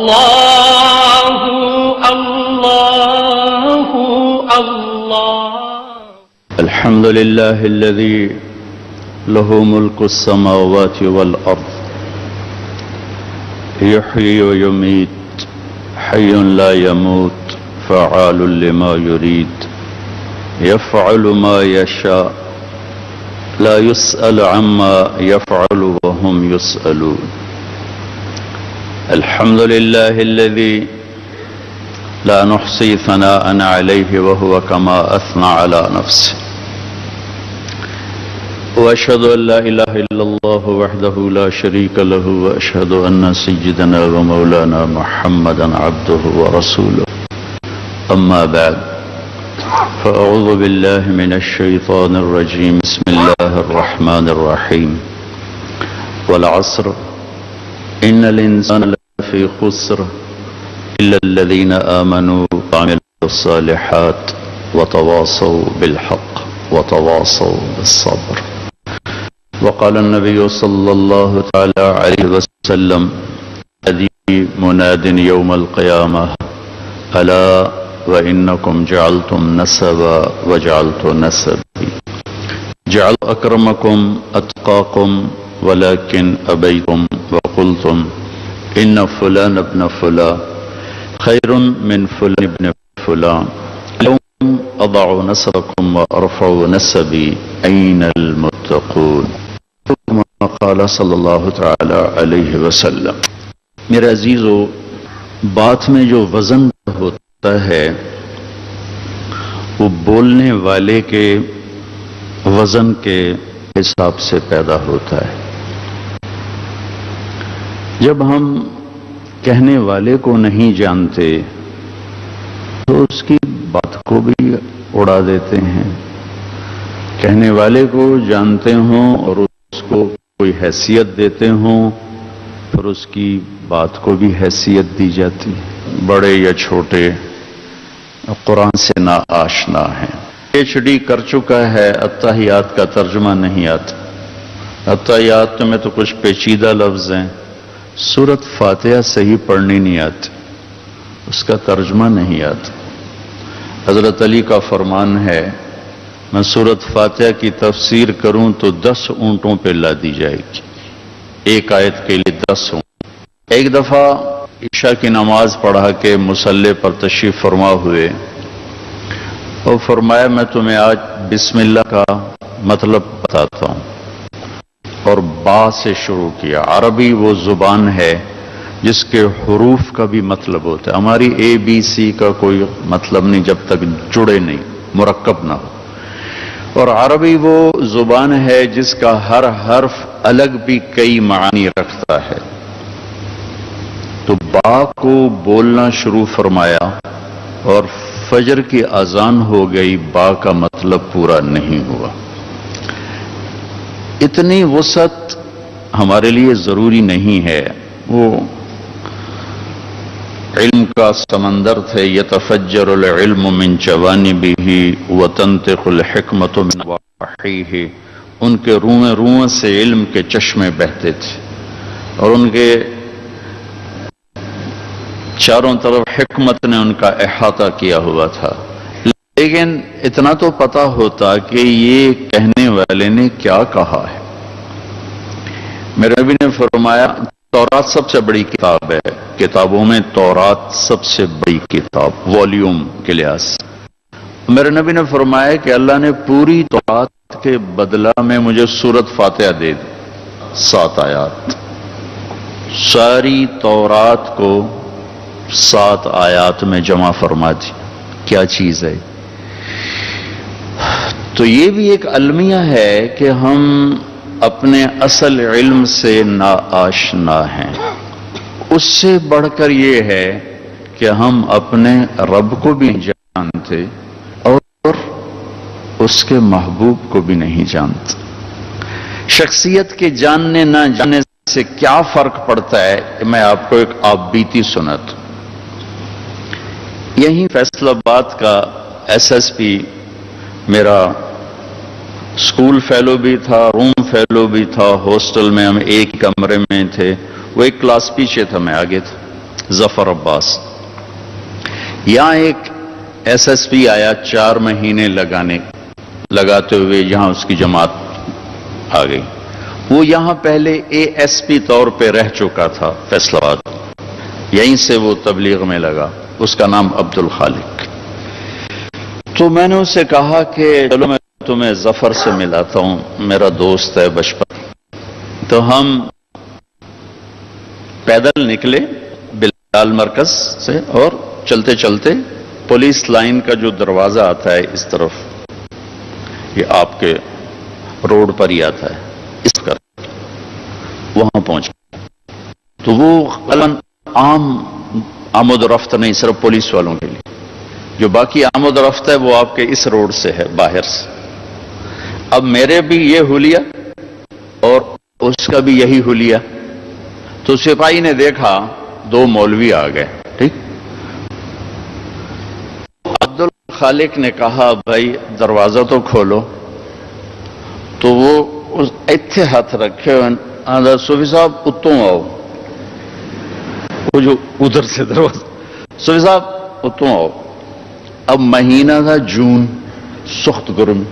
اللہ اللہ اللہ. الحمد لله الذي له ملك السماوات والأرض يحيي ويميت حي لا يموت فعال لما يريد يفعل ما يشاء لا يسأل عما يفعل وهم يسألون. الحمد لله الذي لا نحصي ثناء عليه وهو كما أثنى على نفسه. وأشهد أن لا إله إلا الله وحده لا شريك له وأشهد أن سيدنا ومولانا محمدا عبده ورسوله. أما بعد فأعوذ بالله من الشيطان الرجيم. بسم الله الرحمن الرحيم. والعصر إن الإنسان لفي خسر إلا الذين آمنوا وعملوا الصالحات وتواصوا بالحق وتواصوا بالصبر. وقال النبي صلى الله تعالى عليه وسلم ينادي مناد يوم القيامة ألا وإنكم جعلتم نسبا وجعلت نسبي. جعل أكرمكم أتقاكم ولكن أبيتم وقلتم إن فلان ابن فلان خير من فلان ابن فلان. اليوم أضع نسبكم وأرفع نسبي أين المتقون. كما قال صلی اللہ تعالی علیہ وسلم. میرے عزیزو، بات میں جو وزن ہوتا ہے وہ بولنے والے کے وزن کے حساب سے پیدا ہوتا ہے. جب ہم کہنے والے کو نہیں جانتے تو اس کی بات کو بھی اڑا دیتے ہیں. کہنے والے کو جانتے ہوں اور اس کو کوئی حیثیت دیتے ہوں پھر اس کی بات کو بھی حیثیت دی جاتی. بڑے یا چھوٹے قرآن سے نا آشنا ہیں. PhD کر چکا ہے، اتحیات کا ترجمہ نہیں آتا. اتحیات میں تو کچھ پیچیدہ لفظ ہیں. سورت فاتحہ صحیح پڑھنی نہیں آتی، اس کا ترجمہ نہیں آتا. حضرت علی کا فرمان ہے میں سورت فاتحہ کی تفسیر کروں تو 10 اونٹوں پہ لا دی جائے گی. ایک آیت کے لیے 10 اونٹ. ایک دفعہ عشاء کی نماز پڑھا کے مصلی پر تشریف فرما ہوئے اور فرمایا میں تمہیں آج بسم اللہ کا مطلب بتاتا ہوں، اور با سے شروع کیا. عربی وہ زبان ہے جس کے حروف کا بھی مطلب ہوتا ہے. ہماری ABC کا کوئی مطلب نہیں جب تک جڑے نہیں، مرکب نہ ہو. اور عربی وہ زبان ہے جس کا ہر حرف الگ بھی کئی معنی رکھتا ہے. تو با کو بولنا شروع فرمایا اور فجر کی اذان ہو گئی، با کا مطلب پورا نہیں ہوا. اتنی وسعت ہمارے لیے ضروری نہیں ہے. وہ علم کا سمندر تھے. یتفجر العلم من جوانبہ وتنطق الحکمت من نواحیہ. ان کے روئیں روئیں سے علم کے چشمے بہتے تھے اور ان کے چاروں طرف حکمت نے ان کا احاطہ کیا ہوا تھا. لیکن اتنا تو پتا ہوتا کہ یہ کہنے والے نے کیا کہا ہے. میرے نبی نے فرمایا تورات سب سے بڑی کتاب ہے. کتابوں میں تورات سب سے بڑی کتاب والیوم کے لحاظ. میرے نبی نے فرمایا کہ اللہ نے پوری تورات کے بدلہ میں مجھے سورت فاتحہ دے دی. 7 آیات. ساری تورات کو 7 آیات میں جمع فرما دی. کیا چیز ہے؟ تو یہ بھی ایک المیہ ہے کہ ہم اپنے اصل علم سے ناآشنا ہیں. اس سے بڑھ کر یہ ہے کہ ہم اپنے رب کو بھی نہیں جانتے اور اس کے محبوب کو بھی نہیں جانتے. شخصیت کے جاننے نہ جاننے سے کیا فرق پڑتا ہے میں آپ کو ایک آپ بیتی سناتا ہوں. یہیں فیصل آباد کا SSP میرا اسکول فیلو بھی تھا، روم فیلو بھی تھا. ہاسٹل میں ہم ایک کمرے میں تھے. وہ ایک کلاس پیچھے تھا، میں آگے تھا. ظفر عباس. یہاں ایک ایس ایس پی آیا 4 مہینے لگاتے ہوئے یہاں اس کی جماعت آ گئی. وہ یہاں پہلے اے ایس پی طور پہ رہ چکا تھا فیصل آباد. یہیں سے وہ تبلیغ میں لگا. اس کا نام عبد الخالق. تو میں نے اسے کہا کہ چلو میں تمہیں ظفر سے ملاتا ہوں، میرا دوست ہے بچپن. تو ہم پیدل نکلے بلال مرکز سے اور چلتے چلتے پولیس لائن کا جو دروازہ آتا ہے اس طرف، یہ آپ کے روڈ پر ہی آتا ہے، اس کر وہاں پہنچ. تو وہ عام آمد و رفت نہیں، صرف پولیس والوں کے لیے. جو باقی آمد و رفت ہے وہ آپ کے اس روڈ سے ہے، باہر سے. اب میرے بھی یہ حلیہ اور اس کا بھی یہی حلیہ. تو سپاہی نے دیکھا 2 مولوی آ گئے. ٹھیک. عبد الخالق نے کہا بھائی دروازہ تو کھولو. تو وہ ایتھے ہاتھ رکھے صوفی صاحب اتوں آؤ. وہ جو ادھر سے دروازہ، صوفی صاحب اتوں آؤ. اب مہینہ تھا جون، سخت گرم.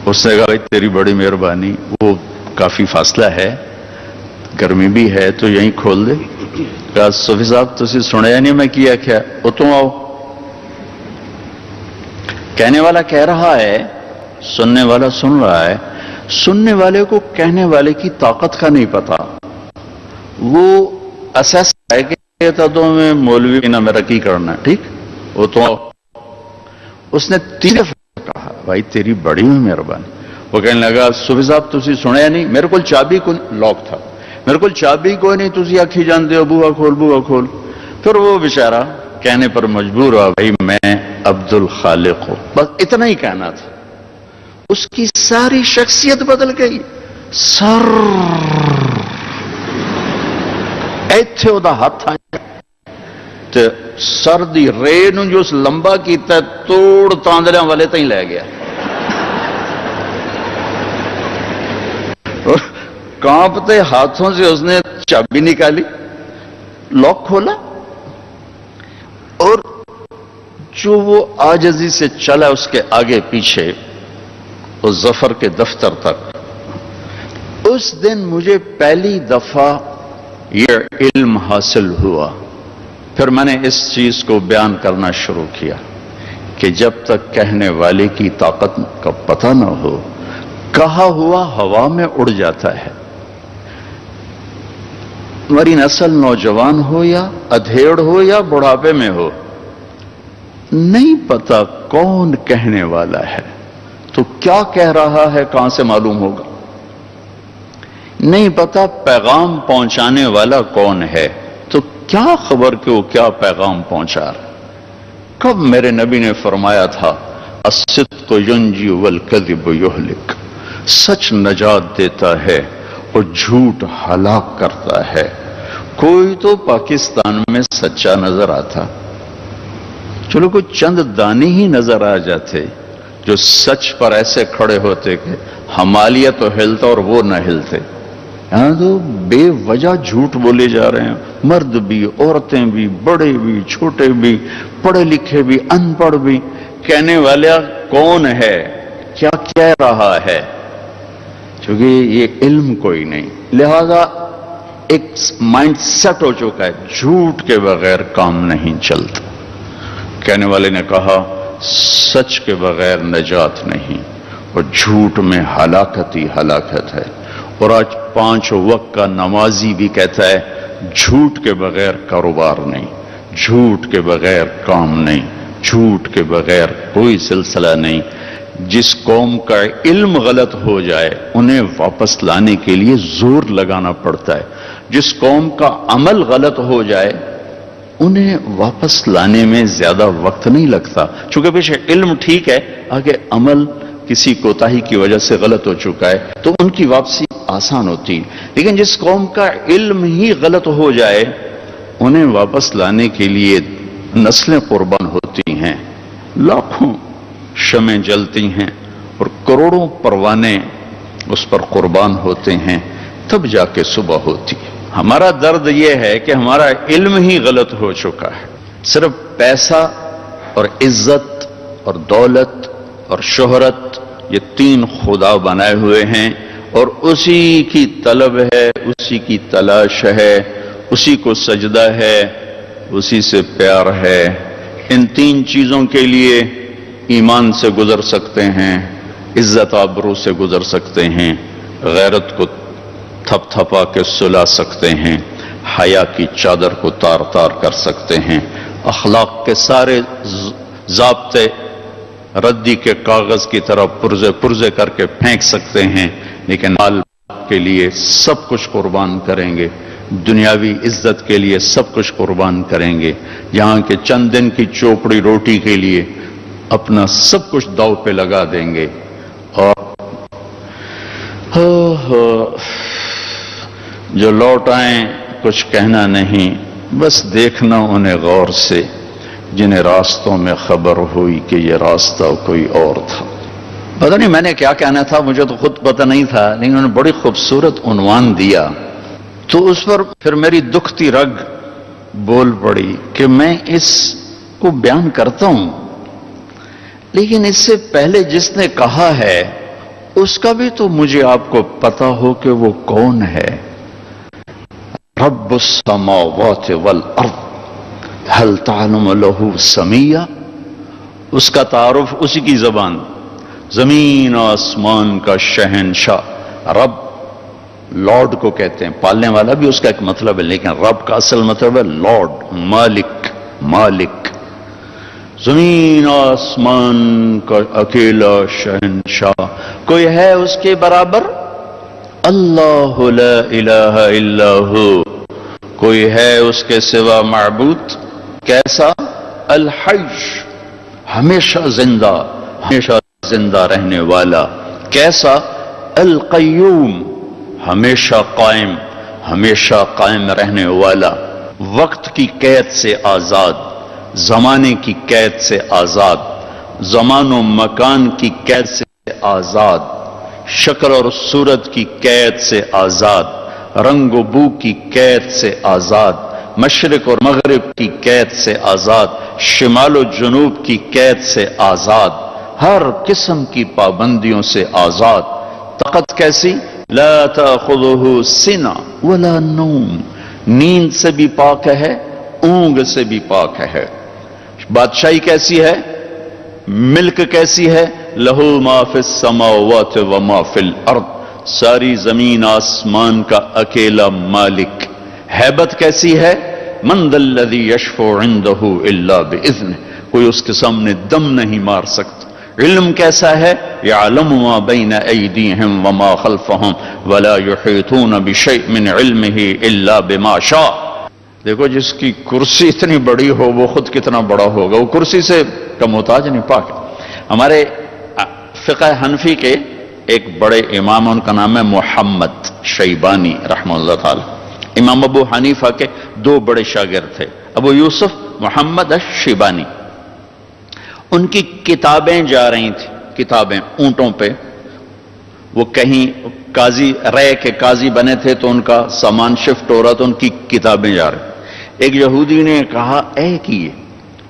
اس نے کہا بھائی تیری بڑی مہربانی، وہ کافی فاصلہ ہے، گرمی بھی ہے تو یہیں کھول دے. کہا صوفی صاحب تسی سنیا نہیں میں کیا کیا؟ اتوں آؤ. کہنے والا کہہ رہا ہے، سننے والا سن رہا ہے. سننے والے کو کہنے والے کی طاقت کا نہیں پتا. وہ اساس ہے کہ تو میں مولوی نہ میرا کی کرنا. ٹھیک. وہ تو اس نے 3 دفعہ کہا بھائی تیری بڑی مہربانی. وہ کہنے لگا صوفی صاحب تسی سنیا نہیں، میرے کو چابی کو لاک تھا، میرے کو چابی کوئی نہیں، تسی آکھی جانتے ہو بوا کھول بوا کھول. پھر وہ بیچارہ کہنے پر مجبور ہوا بھائی میں عبد الخالق ہوں. بس اتنا ہی کہنا تھا. اس کی ساری شخصیت بدل گئی. سر ایتھے دا ہاتھ آیا تے سر دی رے نو جو اس لمبا کیتا ہے توڑ تاندلیاں والے تائیں لے گیا. کانپتے ہاتھوں سے اس نے چابی نکالی، لاک کھولا، اور جو وہ عاجزی سے چلا اس کے آگے پیچھے اس ظفر کے دفتر تک. اس دن مجھے پہلی دفعہ یہ علم حاصل ہوا. پھر میں نے اس چیز کو بیان کرنا شروع کیا کہ جب تک کہنے والے کی طاقت کا پتہ نہ ہو، کہا ہوا ہوا میں اڑ جاتا ہے. ہماری نسل نوجوان ہو یا ادھیڑ ہو یا بڑھاپے میں ہو، نہیں پتا کون کہنے والا ہے. تو کیا کہہ رہا ہے کہاں سے معلوم ہوگا؟ نہیں پتا پیغام پہنچانے والا کون ہے. تو کیا خبر کہ وہ کیا پیغام پہنچا رہا؟ کب میرے نبی نے فرمایا تھا الصدق ینجی والکذب یہلک، سچ نجات دیتا ہے اور جھوٹ ہلاک کرتا ہے. کوئی تو پاکستان میں سچا نظر آتا، چلو کوئی چند دانے ہی نظر آ جاتے جو سچ پر ایسے کھڑے ہوتے کہ ہمالیہ تو ہلتا اور وہ نہ ہلتے. یہاں تو بے وجہ جھوٹ بولے جا رہے ہیں. مرد بھی، عورتیں بھی، بڑے بھی، چھوٹے بھی، پڑھے لکھے بھی، ان پڑھ بھی. کہنے والا کون ہے؟ کیا کہہ رہا ہے؟ چونکہ یہ علم کوئی نہیں، لہذا ایک مائنڈ سیٹ ہو چکا ہے، جھوٹ کے بغیر کام نہیں چلتا. کہنے والے نے کہا سچ کے بغیر نجات نہیں، اور جھوٹ میں ہلاکت ہی ہلاکت ہے. اور آج 5 وقت کا نمازی بھی کہتا ہے جھوٹ کے بغیر کاروبار نہیں، جھوٹ کے بغیر کام نہیں، جھوٹ کے بغیر کوئی سلسلہ نہیں. جس قوم کا علم غلط ہو جائے انہیں واپس لانے کے لیے زور لگانا پڑتا ہے. جس قوم کا عمل غلط ہو جائے انہیں واپس لانے میں زیادہ وقت نہیں لگتا، چونکہ پیچھے علم ٹھیک ہے، آگے عمل کسی کوتاہی کی وجہ سے غلط ہو چکا ہے تو ان کی واپسی آسان ہوتی. لیکن جس قوم کا علم ہی غلط ہو جائے انہیں واپس لانے کے لیے نسلیں قربان ہوتی ہیں، لاکھوں شمیں جلتی ہیں اور کروڑوں پروانے اس پر قربان ہوتے ہیں، تب جا کے صبح ہوتی ہے. ہمارا درد یہ ہے کہ ہمارا علم ہی غلط ہو چکا ہے. صرف پیسہ اور عزت اور دولت اور شہرت یہ تین خدا بنائے ہوئے ہیں اور اسی کی طلب ہے، اسی کی تلاش ہے، اسی کو سجدہ ہے، اسی سے پیار ہے. ان تین چیزوں کے لیے ایمان سے گزر سکتے ہیں، عزت آبرو سے گزر سکتے ہیں، غیرت کو تھپ تھپا کے سلا سکتے ہیں، حیا کی چادر کو تار تار کر سکتے ہیں، اخلاق کے سارے ضابطے ردی کے کاغذ کی طرح پرزے پرزے کر کے پھینک سکتے ہیں، لیکن مال کے لیے سب کچھ قربان کریں گے، دنیاوی عزت کے لیے سب کچھ قربان کریں گے، یہاں کے چند دن کی چوپڑی روٹی کے لیے اپنا سب کچھ داؤ پہ لگا دیں گے. اور جو لوٹ آئیں کچھ کہنا نہیں، بس دیکھنا انہیں غور سے جنہیں راستوں میں خبر ہوئی کہ یہ راستہ کوئی اور تھا. پتہ نہیں میں نے کیا کہنا تھا، مجھے تو خود پتہ نہیں تھا، لیکن انہوں نے بڑی خوبصورت عنوان دیا تو اس پر پھر میری دکھتی رگ بول پڑی کہ میں اس کو بیان کرتا ہوں، لیکن اس سے پہلے جس نے کہا ہے اس کا بھی تو مجھے آپ کو پتا ہو کہ وہ کون ہے. رب السماوات والارض هل تعلم له سمیہ. اس کا تعارف اسی کی زبان، زمین آسمان کا شہنشاہ. رب لارڈ کو کہتے ہیں، پالنے والا بھی اس کا ایک مطلب ہے، لیکن رب کا اصل مطلب ہے لارڈ، مالک. مالک زمین آسمان کا اکیلا شہنشاہ، کوئی ہے اس کے برابر؟ اللہ لا الہ الا ہو، کوئی ہے اس کے سوا معبود؟ کیسا؟ الحی، ہمیشہ زندہ، ہمیشہ زندہ رہنے والا. کیسا؟ القیوم، ہمیشہ قائم، ہمیشہ قائم رہنے والا. وقت کی قید سے آزاد، زمانے کی قید سے آزاد، زمان و مکان کی قید سے آزاد، شکل اور صورت کی قید سے آزاد، رنگ و بو کی قید سے آزاد، مشرق اور مغرب کی قید سے آزاد، شمال و جنوب کی قید سے آزاد، ہر قسم کی پابندیوں سے آزاد. طاقت کیسی؟ لا تأخذہ سنہ ولا نوم، نیند سے بھی پاک ہے، اونگ سے بھی پاک ہے. بادشاہی کیسی ہے؟ ملک کیسی ہے؟ لہو ما فی السماوات وما فی الارض، ساری زمین آسمان کا اکیلا مالک. ہیبت کیسی ہے؟ من ذا الذی یشفع عندہ الا باذنہ، کوئی اس کے سامنے دم نہیں مار سکتا. علم کیسا ہے؟ یعلم ما بین ایدیہم وما خلفہم ولا یحیطون بشیء من علمہ الا بما شاء. دیکھو جس کی کرسی اتنی بڑی ہو وہ خود کتنا بڑا ہوگا، وہ کرسی سے کا محتاج نہیں. پاک. ہمارے فقہ حنفی کے ایک بڑے امام، ان کا نام ہے محمد شیبانی رحمہ اللہ تعالی. امام ابو حنیفہ کے دو بڑے شاگرد تھے، ابو یوسف، محمد الشیبانی. ان کی کتابیں جا رہی تھیں، کتابیں اونٹوں پہ. وہ کہیں قاضی، رے کے قاضی بنے تھے تو ان کا سامان شفٹ ہو رہا تو ان کی کتابیں جا رہی. ایک یہودی نے کہا اے کیے،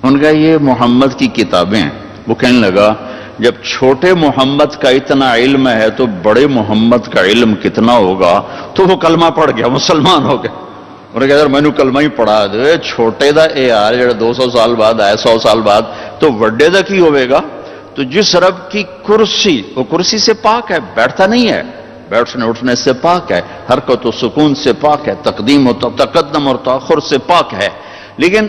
ان کا یہ محمد کی کتابیں ہیں. وہ کہنے لگا جب چھوٹے محمد کا اتنا علم ہے تو بڑے محمد کا علم کتنا ہوگا. تو وہ کلمہ پڑھ گیا، مسلمان ہو گیا. انہوں نے کہا یار میں نے کلمہ ہی پڑھا دے، چھوٹے دا اے یار جڑا 200 سال بعد آئے، 100 سال بعد، تو وڈے دا کی ہوئے گا. تو جس رب کی کرسی، وہ کرسی سے پاک ہے، بیٹھتا نہیں ہے، بیٹھنے اٹھنے سے پاک ہے، حرکت و سکون سے پاک ہے، تقدیم و تقدم اور تاخر سے پاک ہے، لیکن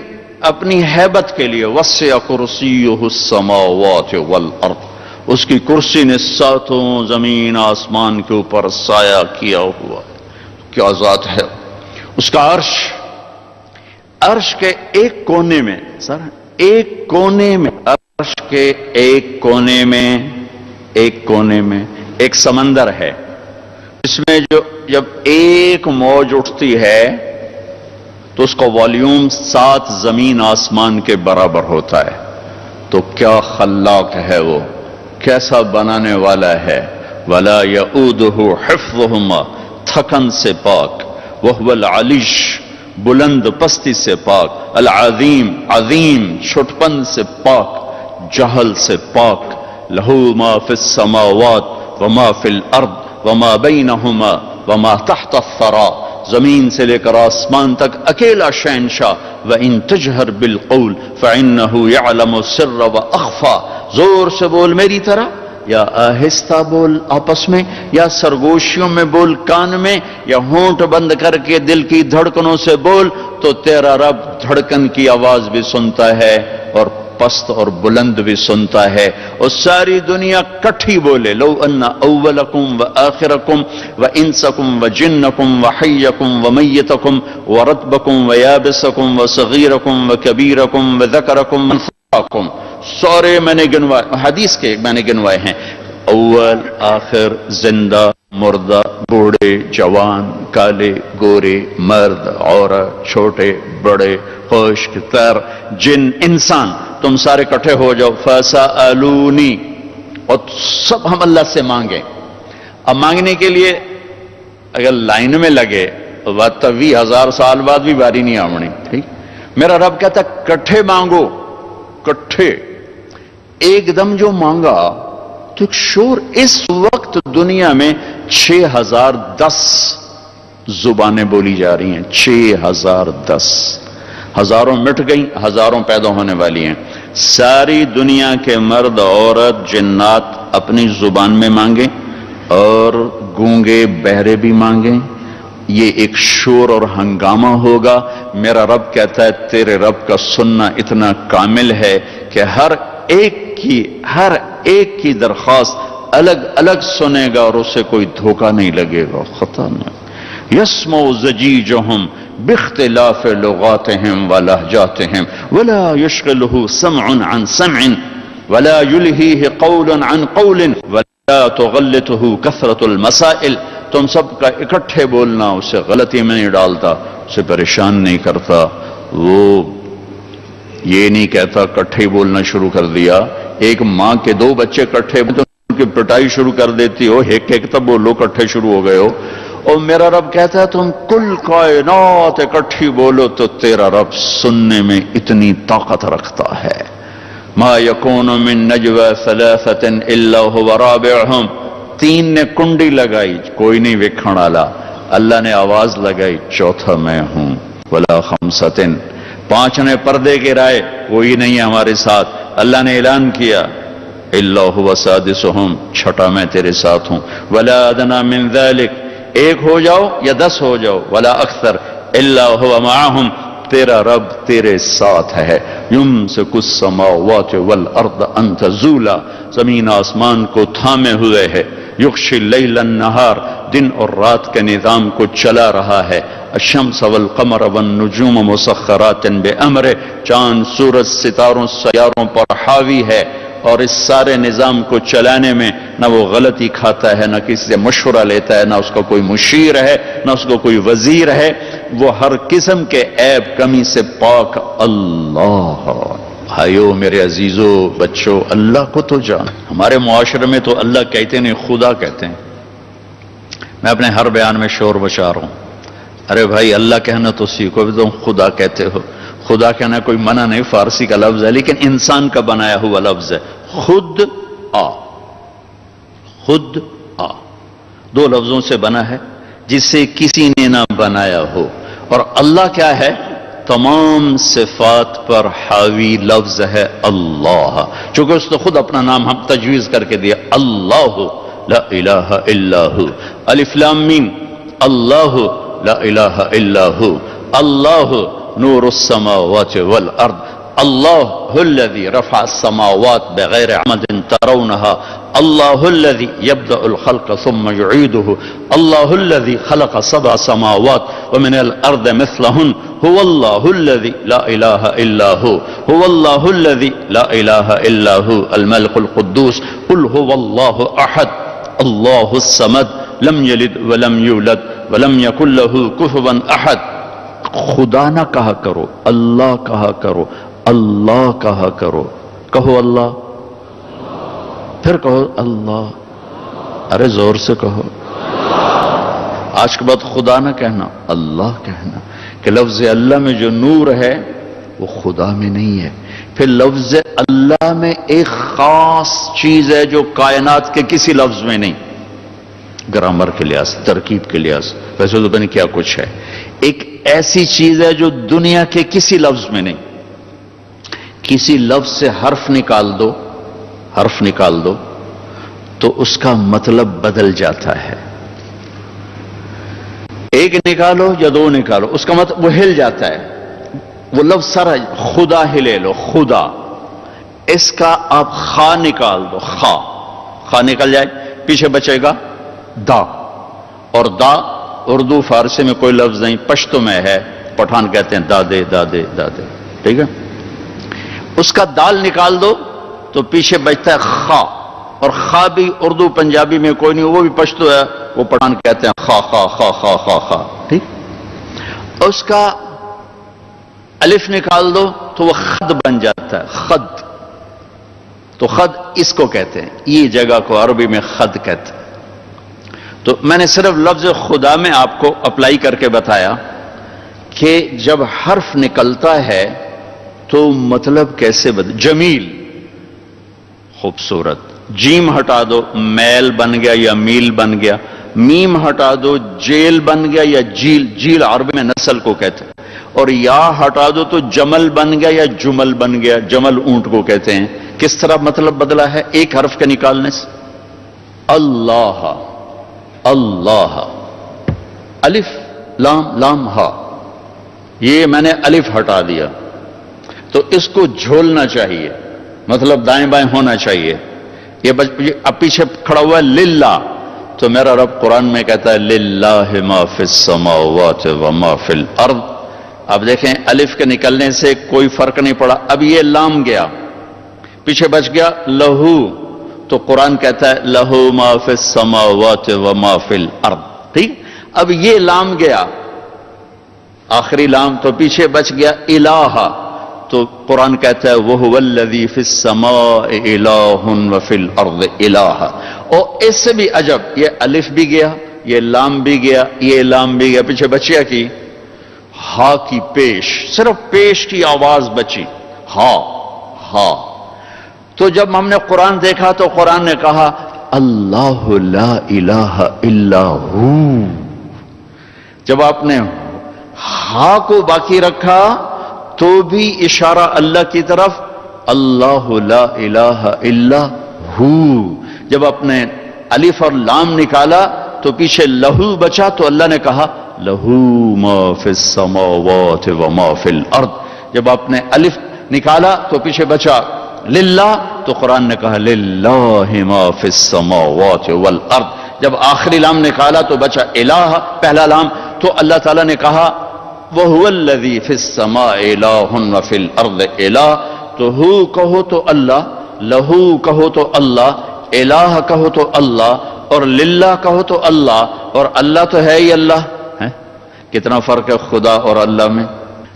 اپنی ہیبت کے لیے وسع کرسیہ السماوات والارض، اس کی کرسی نے ساتوں زمین آسمان کے اوپر سایہ کیا ہوا. کیا ذات ہے اس کا عرش. عرش کے ایک کونے میں، سر ایک کونے میں، عرش کے ایک کونے میں ایک سمندر ہے، اس میں جب ایک موج اٹھتی ہے تو اس کا والیوم 7 زمین آسمان کے برابر ہوتا ہے. تو کیا خلاق ہے وہ، کیسا بنانے والا ہے. ولا یؤودہ حفظہما، تھکن سے پاک، وہو العلیش بلند پستی سے پاک، العظیم عظیم چھٹپن سے پاک، جہل سے پاک، لہو ما فی السماوات وما فی الارض وما بینہما وما تحت الثرى، زمین سے لے کر آسمان تک اکیلا شہنشاہ، وَإِن تَجْهَرْ بِالْقَوْلِ فَإِنَّهُ يَعْلَمُ السِّرَّ وَأَخْفَى، زور سے بول میری طرح یا آہستہ بول آپس میں، یا سرگوشیوں میں بول کان میں، یا ہونٹ بند کر کے دل کی دھڑکنوں سے بول، تو تیرا رب دھڑکن کی آواز بھی سنتا ہے اور پست اور بلند بھی سنتا ہے، اور ساری دنیا کٹھی بولے، لو ان اولکم و آخرکم و انسکم و جنکم و حیکم و میتکم و رتبکم و یابسکم و صغیرکم و کبیرکم و ذکرکم و انثاکم، سارے میں نے گنوائے، حدیث کے میں نے گنوائے ہیں، اول آخر، زندہ مردہ، بوڑھے جوان، کالے گورے، مرد عورت، چھوٹے بڑے، خشک تر، جن انسان، تم سارے کٹھے ہو جاؤ، فَسَأَلُونِي، اور سب ہم اللہ سے مانگیں۔ اب مانگنے کے لیے اگر لائن میں لگے بات 20,000 سال بعد بھی باری نہیں آمنی، ٹھیک؟ میرا رب کہتا کٹھے مانگو، کٹھے ایک دم جو مانگا تو ایک شور، اس وقت دنیا میں 6,010 زبانیں بولی جا رہی ہیں، 6,010، ہزاروں مٹ گئیں، ہزاروں پیدا ہونے والی ہیں، ساری دنیا کے مرد عورت جنات اپنی زبان میں مانگیں اور گونگے بہرے بھی مانگیں، یہ ایک شور اور ہنگامہ ہوگا۔ میرا رب کہتا ہے تیرے رب کا سننا اتنا کامل ہے کہ ہر ایک کی درخواست الگ الگ سنے گا اور اسے کوئی دھوکہ نہیں لگے گا، خطا نہیں۔ یسمع زجیجہم باختلاف لغاتہم ولہجاتہم ولا یشغلہ سمع عن سمع ولا یلہیہ قول عن قول ولا تغلطہ کثرت المسائل، تم سب کا اکٹھے بولنا اسے غلطی میں نہیں ڈالتا، اسے پریشان نہیں کرتا، وہ یہ نہیں کہتا کٹھے بولنا شروع کر دیا، ایک ماں کے 2 بچے کٹھے تو ان کی پٹائی شروع کر دیتی ہو، ایک تب بولو کٹھے شروع ہو گئے ہو، اور میرا رب کہتا ہے تم کل کائنات اکٹھی بولو تو تیرا رب سننے میں اتنی طاقت رکھتا ہے۔ ما یکون من نجوى 3 الا هو رابعهم، 3 نے کنڈی لگائی کوئی نہیں ویکھن والا، اللہ نے آواز لگائی چوتھا میں ہوں، ولا 5، 5 نے پردے گرائے کوئی نہیں ہے ہمارے ساتھ، اللہ نے اعلان کیا الا هو سادسهم، چھٹا میں تیرے ساتھ ہوں، ولا ادنى من ذلك، 1 ہو جاؤ یا 10 ہو جاؤ، ولا اکثر الا هو معهم، تیرا رب تیرے ساتھ ہے، یمسک السماوات والارض ان تزولا، زمین آسمان کو تھامے ہوئے ہے، یغشی اللیل النہار، دن اور رات کے نظام کو چلا رہا ہے، الشمس والقمر والنجوم مسخرات بامرہ، چاند سورج ستاروں سیاروں پر حاوی ہے، اور اس سارے نظام کو چلانے میں نہ وہ غلطی کھاتا ہے، نہ کسی سے مشورہ لیتا ہے، نہ اس کا کوئی مشیر ہے، نہ اس کو کوئی وزیر ہے، وہ ہر قسم کے عیب کمی سے پاک اللہ۔ بھائیو میرے عزیزو بچوں، اللہ کو تو جان، ہمارے معاشرے میں تو اللہ کہتے نہیں خدا کہتے ہیں، میں اپنے ہر بیان میں شور بشار ہوں، ارے بھائی اللہ کہنا تو سیکھو، بھی تم خدا کہتے ہو، خدا کہنا کوئی منع نہیں، فارسی کا لفظ ہے لیکن انسان کا بنایا ہوا لفظ ہے، خود آ، خود آ 2 لفظوں سے بنا ہے جسے کسی نے نہ بنایا ہو، اور اللہ کیا ہے؟ تمام صفات پر حاوی لفظ ہے اللہ، چونکہ اس نے خود اپنا نام ہم تجویز کر کے دیا، اللہ لا الہ الا ہو، الف لام میم، اللہ لا الہ الا ہو، اللہ نور السماوات والارض، اللہ الذي رفع السماوات بغیر عمد ترونها، اللہ الذي يبدأ الخلق ثم يعيده، اللہ الذي خلق 7 سماوات ومن الارض مثلهن، هو الله الذي لا اله الا هو، هو الله الذي لا اله الا هو الملك القدوس، قل هو الله احد اللہ الصمد لم یلد ولم یولد ولم یکن له کفوا احد۔ خدا نہ کہا کرو، اللہ کہا کرو، اللہ کہا کرو، کہو اللہ، پھر کہو اللہ، ارے زور سے کہو، آج کے بعد خدا نہ کہنا، اللہ کہنا، کہ لفظ اللہ میں جو نور ہے وہ خدا میں نہیں ہے۔ پھر لفظ اللہ میں ایک خاص چیز ہے جو کائنات کے کسی لفظ میں نہیں، گرامر کے لحاظ، ترکیب کے لحاظ، ویسے تو پتہ نہیں کیا کچھ ہے، ایک ایسی چیز ہے جو دنیا کے کسی لفظ میں نہیں۔ کسی لفظ سے حرف نکال دو تو اس کا مطلب بدل جاتا ہے، ایک نکالو یا دو نکالو اس کا مطلب وہ ہل جاتا ہے، وہ لفظ سارا، خدا ہی لے لو، خدا، اس کا آپ خا نکال دو، خا نکل جائے، پیچھے بچے گا دا، اور دا اردو فارسی میں کوئی لفظ نہیں، پشتو میں ہے، پٹھان کہتے ہیں دادے دادے دادے، ٹھیک ہے؟ اس کا دال نکال دو تو پیچھے بچتا ہے خا، اور خا بھی اردو پنجابی میں کوئی نہیں، وہ بھی پشتو ہے، وہ پٹھان کہتے ہیں خا خا خا خا خا خا، ٹھیک؟ اس کا الف نکال دو تو وہ خد بن جاتا ہے، خد، تو خد اس کو کہتے ہیں، یہ جگہ کو عربی میں خد کہتے ہیں۔ تو میں نے صرف لفظ خدا میں آپ کو اپلائی کر کے بتایا کہ جب حرف نکلتا ہے تو مطلب کیسے بدل، جمیل، خوبصورت، جیم ہٹا دو میل بن گیا یا میل بن گیا، میم ہٹا دو جیل بن گیا یا جیل، جیل عربی میں نسل کو کہتے ہیں، اور یا ہٹا دو تو جمل بن گیا یا جمل بن گیا، جمل اونٹ کو کہتے ہیں۔ کس طرح مطلب بدلا ہے ایک حرف کے نکالنے سے؟ اللہ، اللہ، الف لام لام ہا، یہ میں نے الف ہٹا دیا تو اس کو جھولنا چاہیے، مطلب دائیں بائیں ہونا چاہیے۔ یہ اب پیچھے کھڑا ہوا ہے للہ، تو میرا رب قرآن میں کہتا ہے للہ ما فی السماوات و ما فی الارض۔ اب دیکھیں الف کے نکلنے سے کوئی فرق نہیں پڑا، اب یہ لام گیا، پیچھے بچ گیا لہو، تو قرآن کہتا ہے لہو ما فی السماوات و ما فی الارض، ٹھیک؟ اب یہ لام گیا، آخری لام، تو پیچھے بچ گیا الہ، تو قرآن کہتا ہے وَهُوَ الَّذِي فِي السَّمَاءِ إِلَٰهٌ وَفِي الْأَرْضِ إِلَٰهٌ۔ اور اس سے بھی عجب، یہ الف بھی گیا، یہ لام بھی گیا، یہ لام بھی گیا، پیچھے بچیا کی ہا کی پیش، صرف پیش کی آواز بچی، ہا ہا۔ تو جب ہم نے قرآن دیکھا تو قرآن نے کہا اللہ لا الہ الا ہو۔ جب آپ نے ہا کو باقی رکھا تو بھی اشارہ اللہ کی طرف، اللہ لا الہ الا ہو۔ جب اپنے الف اور لام نکالا تو پیچھے لہو بچا، تو اللہ نے کہا لہو ما فی السماوات و ما فی الارض۔ جب آپ نے الف نکالا تو پیچھے بچا للہ، تو قرآن نے کہا للہ ما فی السماوات والارض۔ جب آخری لام نکالا تو بچا الہ، پہلا لام، تو اللہ تعالیٰ نے کہا وَهُوَ الَّذِي فِي السَّمَاءِ إِلَٰهٌ وَفِي الْأَرْضِ إِلَٰهٌ۔ تو ہو کہو تو اللہ، لہو کہو تو اللہ، الہ کہو تو اللہ، اور للہ کہو تو اللہ، اور اللہ تو ہے ہی اللہ ہے۔ کتنا فرق ہے خدا اور اللہ میں۔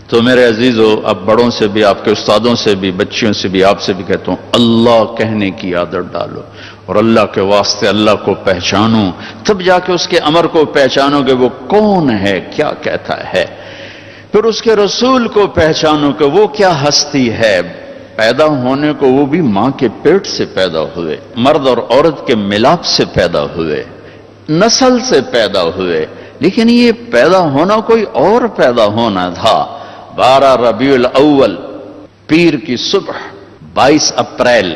تو میرے عزیزو، اب بڑوں سے بھی، آپ کے استادوں سے بھی، بچیوں سے بھی، آپ سے بھی کہتا ہوں، اللہ کہنے کی عادت ڈالو، اور اللہ کے واسطے اللہ کو پہچانو، تب جا کے اس کے امر کو پہچانو کہ وہ کون ہے، کیا کہتا ہے۔ پھر اس کے رسول کو پہچانو کہ وہ کیا ہستی ہے۔ پیدا ہونے کو وہ بھی ماں کے پیٹ سے پیدا ہوئے، مرد اور عورت کے ملاپ سے پیدا ہوئے، نسل سے پیدا ہوئے، لیکن یہ پیدا ہونا کوئی اور پیدا ہونا تھا۔ 12 ربیع الاول، پیر کی صبح، 22 اپریل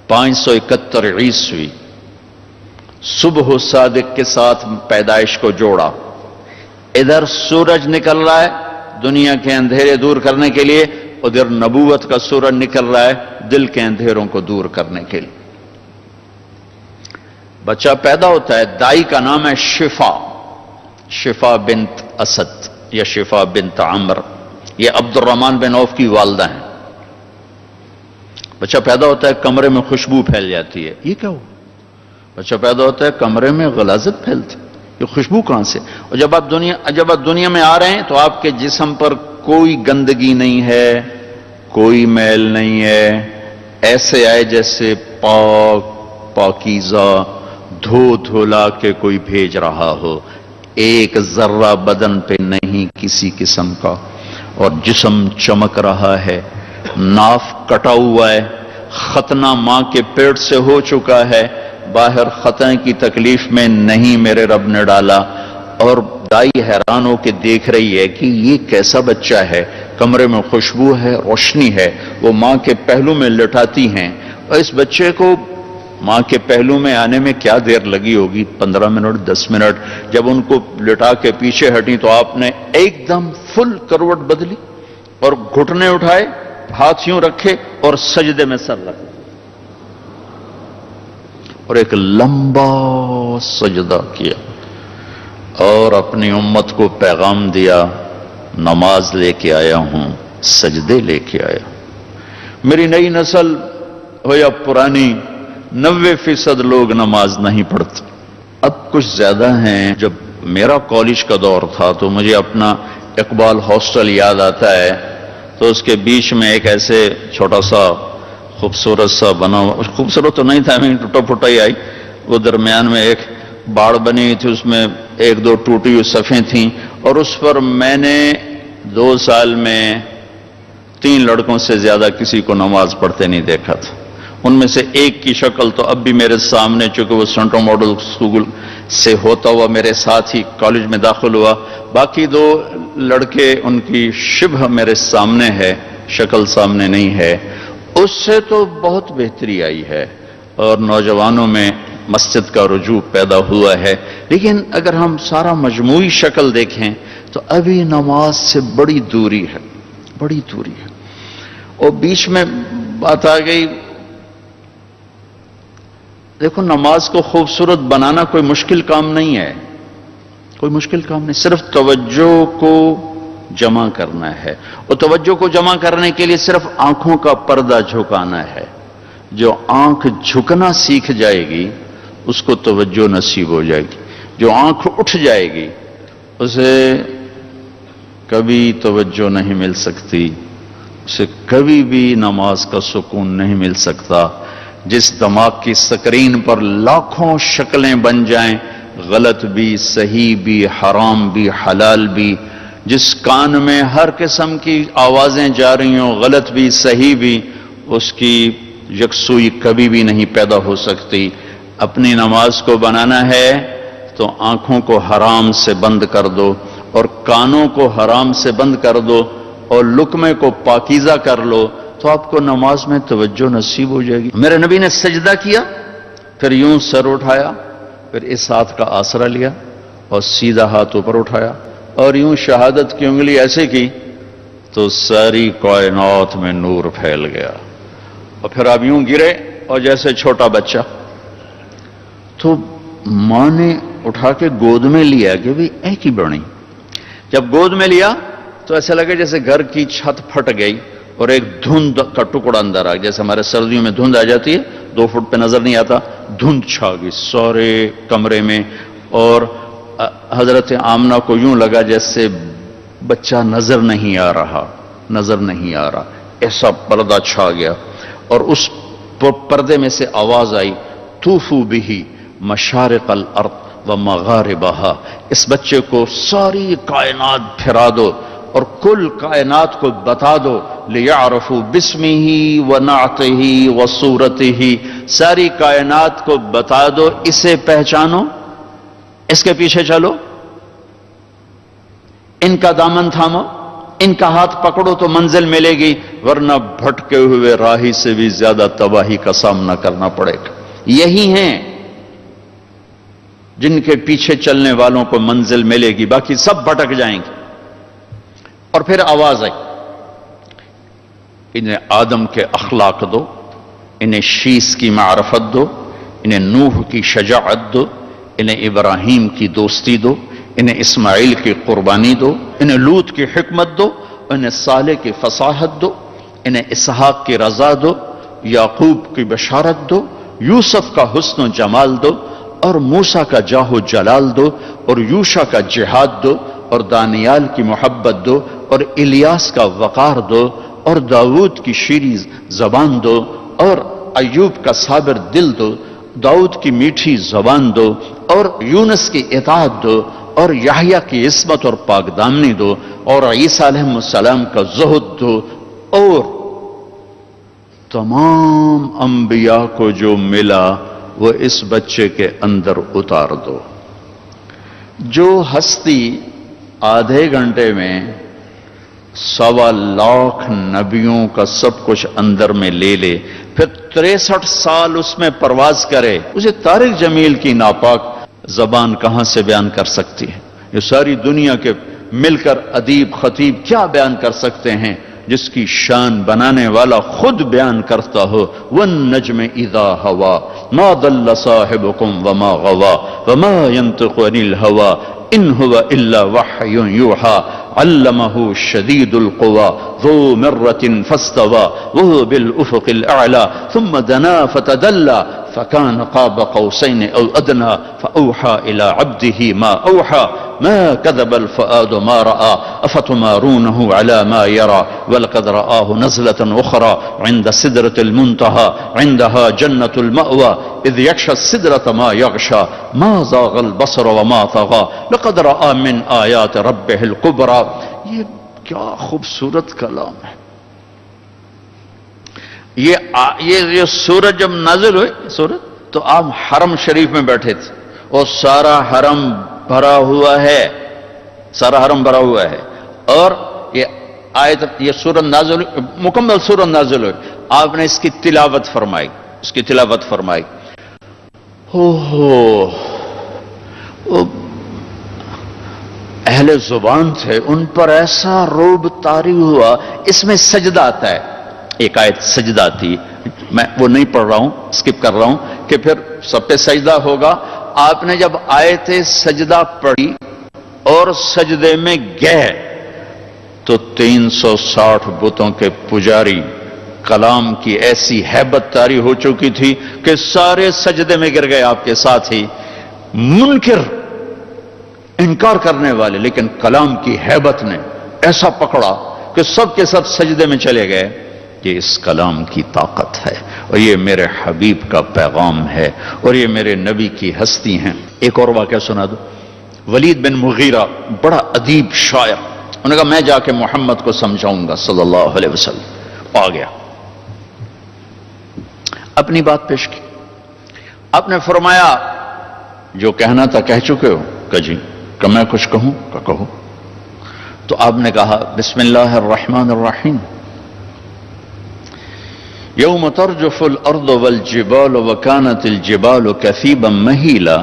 571 عیسوی، صبح صادق کے ساتھ پیدائش کو جوڑا۔ ادھر سورج نکل رہا ہے دنیا کے اندھیرے دور کرنے کے لیے، ادھر نبوت کا سورج نکل رہا ہے دل کے اندھیروں کو دور کرنے کے لیے۔ بچہ پیدا ہوتا ہے، دائی کا نام ہے شفا، شفا بنت اسد یا شفا بنت عمر، یہ عبد الرحمن بن عوف کی والدہ ہیں۔ بچہ پیدا ہوتا ہے، کمرے میں خوشبو پھیل جاتی ہے، یہ کیا ہو؟ بچہ پیدا ہوتا ہے، کمرے میں غلاظت پھیلتی، یہ خوشبو کہاں سے؟ اور جب آپ دنیا میں آ رہے ہیں تو آپ کے جسم پر کوئی گندگی نہیں ہے، کوئی میل نہیں ہے، ایسے آئے جیسے پاک پاکیزہ دھو دھولا کے کوئی بھیج رہا ہو، ایک ذرہ بدن پہ نہیں کسی قسم کا، اور جسم چمک رہا ہے، ناف کٹا ہوا ہے، ختنہ ماں کے پیٹ سے ہو چکا ہے، باہر ختنے کی تکلیف میں نہیں میرے رب نے ڈالا، اور دائی حیران ہو کے دیکھ رہی ہے کہ یہ کیسا بچہ ہے، کمرے میں خوشبو ہے، روشنی ہے، وہ ماں کے پہلو میں لٹاتی ہیں، اور اس بچے کو ماں کے پہلو میں آنے میں کیا دیر لگی ہوگی، 15 منٹ 10 منٹ، جب ان کو لٹا کے پیچھے ہٹی تو آپ نے ایک دم فل کروٹ بدلی اور گھٹنے اٹھائے، ہاتھ یوں رکھے اور سجدے میں سر رکھا، اور ایک لمبا سجدہ کیا اور اپنی امت کو پیغام دیا، نماز لے کے آیا ہوں، سجدے لے کے آیا۔ میری نئی نسل ہو یا پرانی، 90% لوگ نماز نہیں پڑھتے، اب کچھ زیادہ ہیں۔ جب میرا کالج کا دور تھا تو مجھے اپنا اقبال ہاسٹل یاد آتا ہے، تو اس کے بیچ میں ایک ایسے چھوٹا سا خوبصورت سا بنا ہوا، خوبصورت تو نہیں تھا، ہمیں ٹوٹا پھوٹا ہی آئی، وہ درمیان میں ایک باڑ بنی ہوئی تھی، اس میں 1-2 ٹوٹی ہوئی صفیں تھیں، اور اس پر میں نے 2 سال میں 3 لڑکوں سے زیادہ کسی کو نماز پڑھتے نہیں دیکھا تھا۔ ان میں سے ایک کی شکل تو اب بھی میرے سامنے، چونکہ وہ سینٹرل ماڈل اسکول سے ہوتا ہوا میرے ساتھ ہی کالج میں داخل ہوا، باقی 2 لڑکے ان کی شبہ میرے سامنے ہے، شکل سامنے نہیں ہے۔ اس سے تو بہت بہتری آئی ہے اور نوجوانوں میں مسجد کا رجوع پیدا ہوا ہے، لیکن اگر ہم سارا مجموعی شکل دیکھیں تو ابھی نماز سے بڑی دوری ہے، بڑی دوری ہے۔ اور بیچ میں بات آ گئی، دیکھو نماز کو خوبصورت بنانا کوئی مشکل کام نہیں ہے، کوئی مشکل کام نہیں، صرف توجہ کو جمع کرنا ہے، اور توجہ کو جمع کرنے کے لیے صرف آنکھوں کا پردہ جھکانا ہے۔ جو آنکھ جھکنا سیکھ جائے گی اس کو توجہ نصیب ہو جائے گی، جو آنکھ اٹھ جائے گی اسے کبھی توجہ نہیں مل سکتی، اسے کبھی بھی نماز کا سکون نہیں مل سکتا۔ جس دماغ کی سکرین پر لاکھوں شکلیں بن جائیں، غلط بھی، صحیح بھی، حرام بھی، حلال بھی، جس کان میں ہر قسم کی آوازیں جا رہی ہوں، غلط بھی صحیح بھی، اس کی یکسوئی کبھی بھی نہیں پیدا ہو سکتی۔ اپنی نماز کو بنانا ہے تو آنکھوں کو حرام سے بند کر دو، اور کانوں کو حرام سے بند کر دو، اور لقمے کو پاکیزہ کر لو، تو آپ کو نماز میں توجہ نصیب ہو جائے گی۔ میرے نبی نے سجدہ کیا، پھر یوں سر اٹھایا، پھر اس ہاتھ کا آسرا لیا اور سیدھا ہاتھ اوپر اٹھایا، اور یوں شہادت کی انگلی ایسے کی تو ساری کائنات میں نور پھیل گیا، اور پھر آپ یوں گرے اور جیسے چھوٹا بچہ۔ تو ماں نے اٹھا کے گود میں لیا کہ بھی ایک ہی بڑی، جب گود میں لیا تو ایسا لگا جیسے گھر کی چھت پھٹ گئی اور ایک دھند کا ٹکڑا اندر آ گیا، جیسے ہمارے سردیوں میں دھند آ جاتی ہے، 2 فٹ پہ نظر نہیں آتا، دھند چھا گئی سارے کمرے میں، اور حضرت آمنہ کو یوں لگا جیسے بچہ نظر نہیں آ رہا، نظر نہیں آ رہا، ایسا پردہ چھا گیا، اور اس پردے میں سے آواز آئی، طوفوا بہ مشارق الارض ومغاربہا، اس بچے کو ساری کائنات پھرا دو اور کل کائنات کو بتا دو، لیعرفوا باسمہ ونعتہ وصورتہ، ساری کائنات کو بتا دو، اسے پہچانو، اس کے پیچھے چلو، ان کا دامن تھامو، ان کا ہاتھ پکڑو تو منزل ملے گی، ورنہ بھٹکے ہوئے راہی سے بھی زیادہ تباہی کا سامنا کرنا پڑے گا۔ یہی ہیں جن کے پیچھے چلنے والوں کو منزل ملے گی، باقی سب بھٹک جائیں گے۔ اور پھر آواز آئی، انہیں آدم کے اخلاق دو، انہیں شیس کی معرفت دو، انہیں نوح کی شجاعت دو، انہیں ابراہیم کی دوستی دو، انہیں اسماعیل کی قربانی دو، انہیں لوط کی حکمت دو، انہیں صالح کی فصاحت دو، انہیں اسحاق کی رضا دو، یعقوب کی بشارت دو، یوسف کا حسن و جمال دو، اور موسیٰ کا جاہ و جلال دو، اور یوشع کا جہاد دو، اور دانیال کی محبت دو، اور الیاس کا وقار دو، اور داؤد کی شیریں زبان دو، اور ایوب کا صابر دل دو، داؤد کی میٹھی زبان دو، اور یونس کی اطاعت دو، اور یحییٰ کی عصمت اور پاک دامنی دو، اور عیسیٰ علیہ السلام کا زہد دو، اور تمام انبیاء کو جو ملا وہ اس بچے کے اندر اتار دو۔ جو ہستی آدھے گھنٹے میں 1.25 لاکھ نبیوں کا سب کچھ اندر میں لے لے، پھر 63 سال اس میں پرواز کرے، اسے طارق جمیل کی ناپاک زبان کہاں سے بیان کر سکتی ہے؟ یہ ساری دنیا کے مل کر ادیب خطیب کیا بیان کر سکتے ہیں جس کی شان بنانے والا خود بیان کرتا ہو؟ وَالنَّجْمِ إِذَا هَوَى مَا ضَلَّ صَاحِبُكُمْ وَمَا غَوَى وَمَا يَنطِقُ عَنِ الْهَوَى إِنْ هُوَ إِلَّا وَحْيٌ يُوحَى عَلَّمَهُ شَدِيدُ الْقُوَى ذُو مِرَّةٍ فَاسْتَوَى وَهُوَ بِالْأُفُقِ الْأَعْلَى ثُمَّ دَنَا فَتَدَلَّى فَكَانَ قَابَ قَوْسَيْنِ أَوْ أَدْنَى فَأَوْحَى إِلَى عَبْدِهِ مَا أَوْحَى مَا كَذَبَ الْفُؤَادُ مَا رَأَى أَفَتُمَارُونَهُ عَلَى مَا يَرَى وَلَقَدْ رَآهُ نَزْلَةً أُخْرَى عِندَ سِدْرَةِ الْمُنْتَهَى عِندَهَا جَنَّةُ الْمَأْوَى إِذْ يَغْشَى السِّدْرَةَ مَا يَغْشَى مَا زَاغَ الْبَصَرُ وَمَا طَغَى لَقَدْ رَآى مِنْ آيَاتِ رَبِّهِ الْكُبْرَى۔ یہ کیا خوبصورت کلام ہے۔ یہ سورج جب نازل ہوئی سورج تو آپ حرم شریف میں بیٹھے تھے اور سارا حرم بھرا ہوا ہے، سارا حرم بھرا ہوا ہے، اور یہ آیت، یہ سورت نازل ہوئی، مکمل سورت نازل ہوئی، آپ نے اس کی تلاوت فرمائی، اس کی تلاوت فرمائی۔ اہل زبان تھے، ان پر ایسا روب طاری ہوا، اس میں سجدہ آتا ہے، ایک آیت سجدہ تھی، میں وہ نہیں پڑھ رہا ہوں، اسکپ کر رہا ہوں کہ پھر سب پہ سجدہ ہوگا۔ آپ نے جب آیت سجدہ پڑھی اور سجدے میں گئے تو 360 بتوں کے پجاری، کلام کی ایسی ہیبت طاری ہو چکی تھی کہ سارے سجدے میں گر گئے آپ کے ساتھ ہی، منکر، انکار کرنے والے، لیکن کلام کی ہیبت نے ایسا پکڑا کہ سب کے سب سجدے میں چلے گئے۔ یہ اس کلام کی طاقت ہے، اور یہ میرے حبیب کا پیغام ہے، اور یہ میرے نبی کی ہستی ہیں۔ ایک اور واقعہ سنا دو۔ ولید بن مغیرہ بڑا ادیب شاعر، انہوں نے کہا میں جا کے محمد کو سمجھاؤں گا صلی اللہ علیہ وسلم۔ آ گیا، اپنی بات پیش کی، آپ نے فرمایا جو کہنا تھا کہہ چکے ہو؟ کہ جی۔ کہ میں کچھ کہوں؟ کہ کہو۔ تو آپ نے کہا بسم اللہ الرحمن الرحیم، یوم ترجف الارض والجبال وكانت الجبال كثيبا مهيلا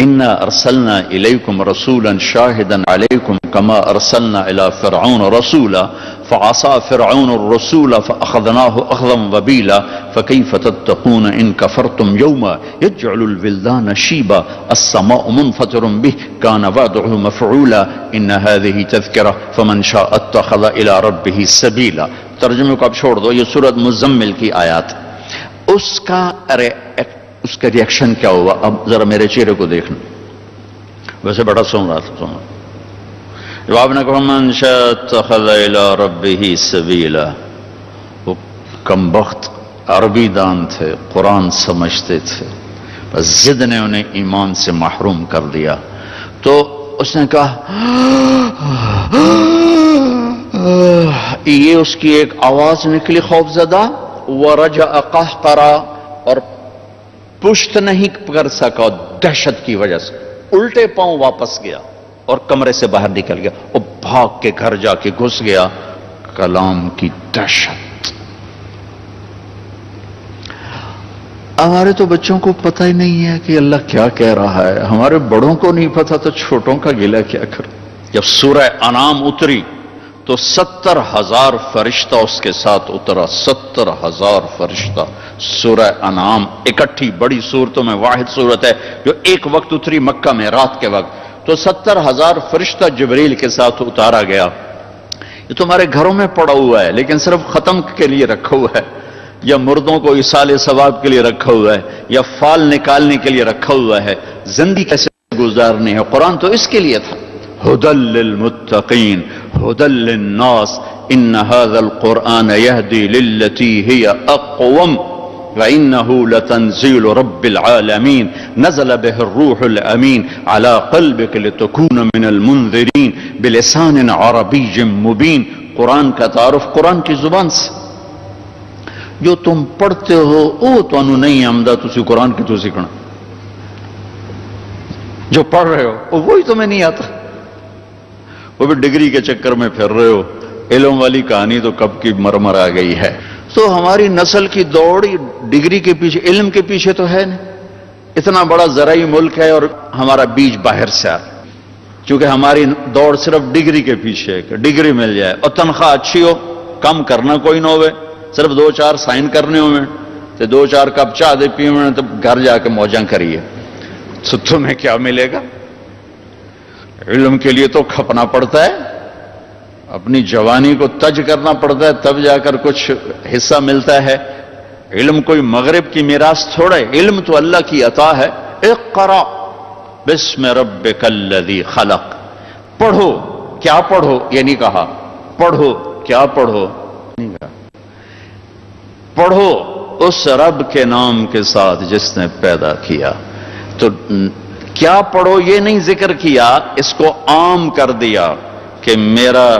انا ارسلنا اليكم رسولا شاهدا عليكم كما ارسلنا الى فرعون رسولا فعصى فرعون الرسول فاخذناه اخذا وبيلا فكيف تتقون ان كفرتم يوما يجعل الولدان شيبا السماء منفطر به كان وعده مفعولا ان هذه تذكره فمن شاء اتخذ الى ربه سبيلا۔ ترجمے کو اب چھوڑ دو، یہ سورۃ مزمل کی آیات۔ اس کا ریئیکشن کیا ہوا؟ اب ذرا میرے چہرے کو دیکھنا، ویسے بڑا سن رہا تھا، جب آپ نے کہا من شاء اتخذ الی ربہ سبیلا، وہ کمبخت عربی دان تھے، قرآن سمجھتے تھے، بس ضد نے انہیں ایمان سے محروم کر دیا۔ تو اس نے کہا یہ اس کی ایک آواز نکلی خوف زدہ، ورجع قہقرا، اور پشت نہیں کر سکا دہشت کی وجہ سے، الٹے پاؤں واپس گیا اور کمرے سے باہر نکل گیا اور بھاگ کے گھر جا کے گھس گیا۔ کلام کی دہشت۔ ہمارے تو بچوں کو پتہ ہی نہیں ہے کہ اللہ کیا کہہ رہا ہے، ہمارے بڑوں کو نہیں پتہ تو چھوٹوں کا گلہ کیا کرو۔ جب سورہ انعام اتری تو 70,000 فرشتہ اس کے ساتھ اترا، 70,000 فرشتہ۔ سورہ انعام اکٹھی بڑی صورتوں میں واحد صورت ہے جو ایک وقت اتری مکہ میں رات کے وقت، تو 70,000 فرشتہ جبریل کے ساتھ اتارا گیا۔ یہ تمہارے گھروں میں پڑا ہوا ہے لیکن صرف ختم کے لیے رکھا ہوا ہے، یا مردوں کو ایصال ثواب کے لیے رکھا ہوا ہے، یا فال نکالنے کے لیے رکھا ہوا ہے، زندگی کیسے گزارنی ہے۔ قرآن تو اس کے لیے تھا، ہدی للمتقین ہدی للناس ان هذا القرآن يهدي للتي هي اقوم وَإِنَّهُ لَتَنزِيلُ رَبِّ الْعَالَمِينَ نَزَلَ بِهِ الرُّوحُ الْأَمِينُ عَلَى قَلْبِكَ لِتَكُونَ مِنَ الْمُنذِرِينَ بِلِسَانٍ عَرَبِيٍّ مُبِينٍ۔ قرآن کا تعارف قرآن کی زبان سے، جو تم پڑھتے ہو وہ تو انہوں نہیں آمدہ تسی قرآن کی تو سیکھنا، جو پڑھ رہے ہو وہی تمہیں نہیں آتا، وہ بھی ڈگری کے چکر میں پھر رہے ہو۔ علم والی کہانی تو کب کی مرمر آ گئی ہے۔ تو ہماری نسل کی دوڑ ڈگری کے پیچھے، علم کے پیچھے تو ہے نہیں۔ اتنا بڑا زرعی ملک ہے اور ہمارا بیج باہر سے آ، چونکہ ہماری دوڑ صرف ڈگری کے پیچھے ہے کہ ڈگری مل جائے اور تنخواہ اچھی ہو، کم کرنا کوئی نہ ہوئے، صرف 2-4 سائن کرنے ہوئے تو 2-4 کپ چاہ دے پیے ہوئے تو گھر جا کے موجاں کریے، تو تمہیں کیا ملے گا؟ علم کے لیے تو کھپنا پڑتا ہے، اپنی جوانی کو تج کرنا پڑتا ہے، تب جا کر کچھ حصہ ملتا ہے۔ علم کوئی مغرب کی میراث تھوڑا ہے، علم تو اللہ کی عطا ہے۔ اقرا بسم ربک الذی خلق، پڑھو، کیا پڑھو یہ نہیں کہا، پڑھو کیا پڑھو نہیں کہا، پڑھو اس رب کے نام کے ساتھ جس نے پیدا کیا۔ تو کیا پڑھو یہ نہیں ذکر کیا، اس کو عام کر دیا کہ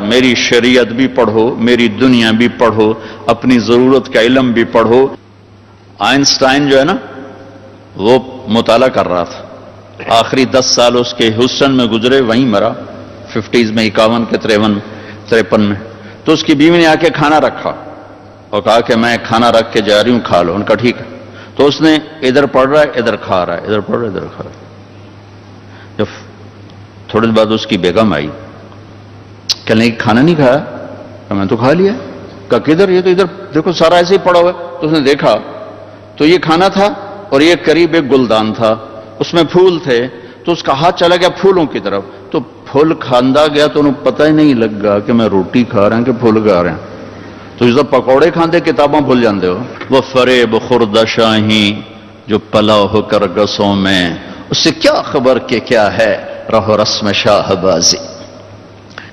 میری شریعت بھی پڑھو، میری دنیا بھی پڑھو، اپنی ضرورت کا علم بھی پڑھو۔ آئنسٹائن جو ہے نا وہ مطالعہ کر رہا تھا، آخری 10 سال اس کے ہیوسٹن میں گزرے، وہیں مرا 50s میں، 51 کے 53 میں۔ تو اس کی بیوی نے آ کے کھانا رکھا اور کہا کہ میں کھانا رکھ کے جا رہی ہوں، کھا لو۔ ان کا ٹھیک ہے۔ تو اس نے ادھر پڑھ رہا ہے ادھر کھا رہا ہے، ادھر پڑھ رہا ہے ادھر کھا رہا ہے۔ جب تھوڑی دیر بعد اس کی بیگم آئی، کہنے کہ کھانا نہیں کھایا؟ کہ میں تو کھا لیا۔ کہا کدھر؟ یہ تو ادھر دیکھو سارا ایسے ہی پڑا ہوا ہے۔ تو اس نے دیکھا تو یہ کھانا تھا اور یہ قریب ایک گلدان تھا، اس میں پھول تھے، تو اس کا ہاتھ چلا گیا پھولوں کی طرف، تو پھول کھاندا گیا تو انہوں پتہ ہی نہیں لگا کہ میں روٹی کھا رہا ہوں کہ پھول کھا رہے ہیں۔ تو جب پکوڑے کھاندے کتاباں بھول جاندے ہو۔ وہ فریب خرد شاہی جو پلا ہو کر گسوں میں، اس سے کیا خبر کہ کیا ہے رہو رسم شاہ بازی۔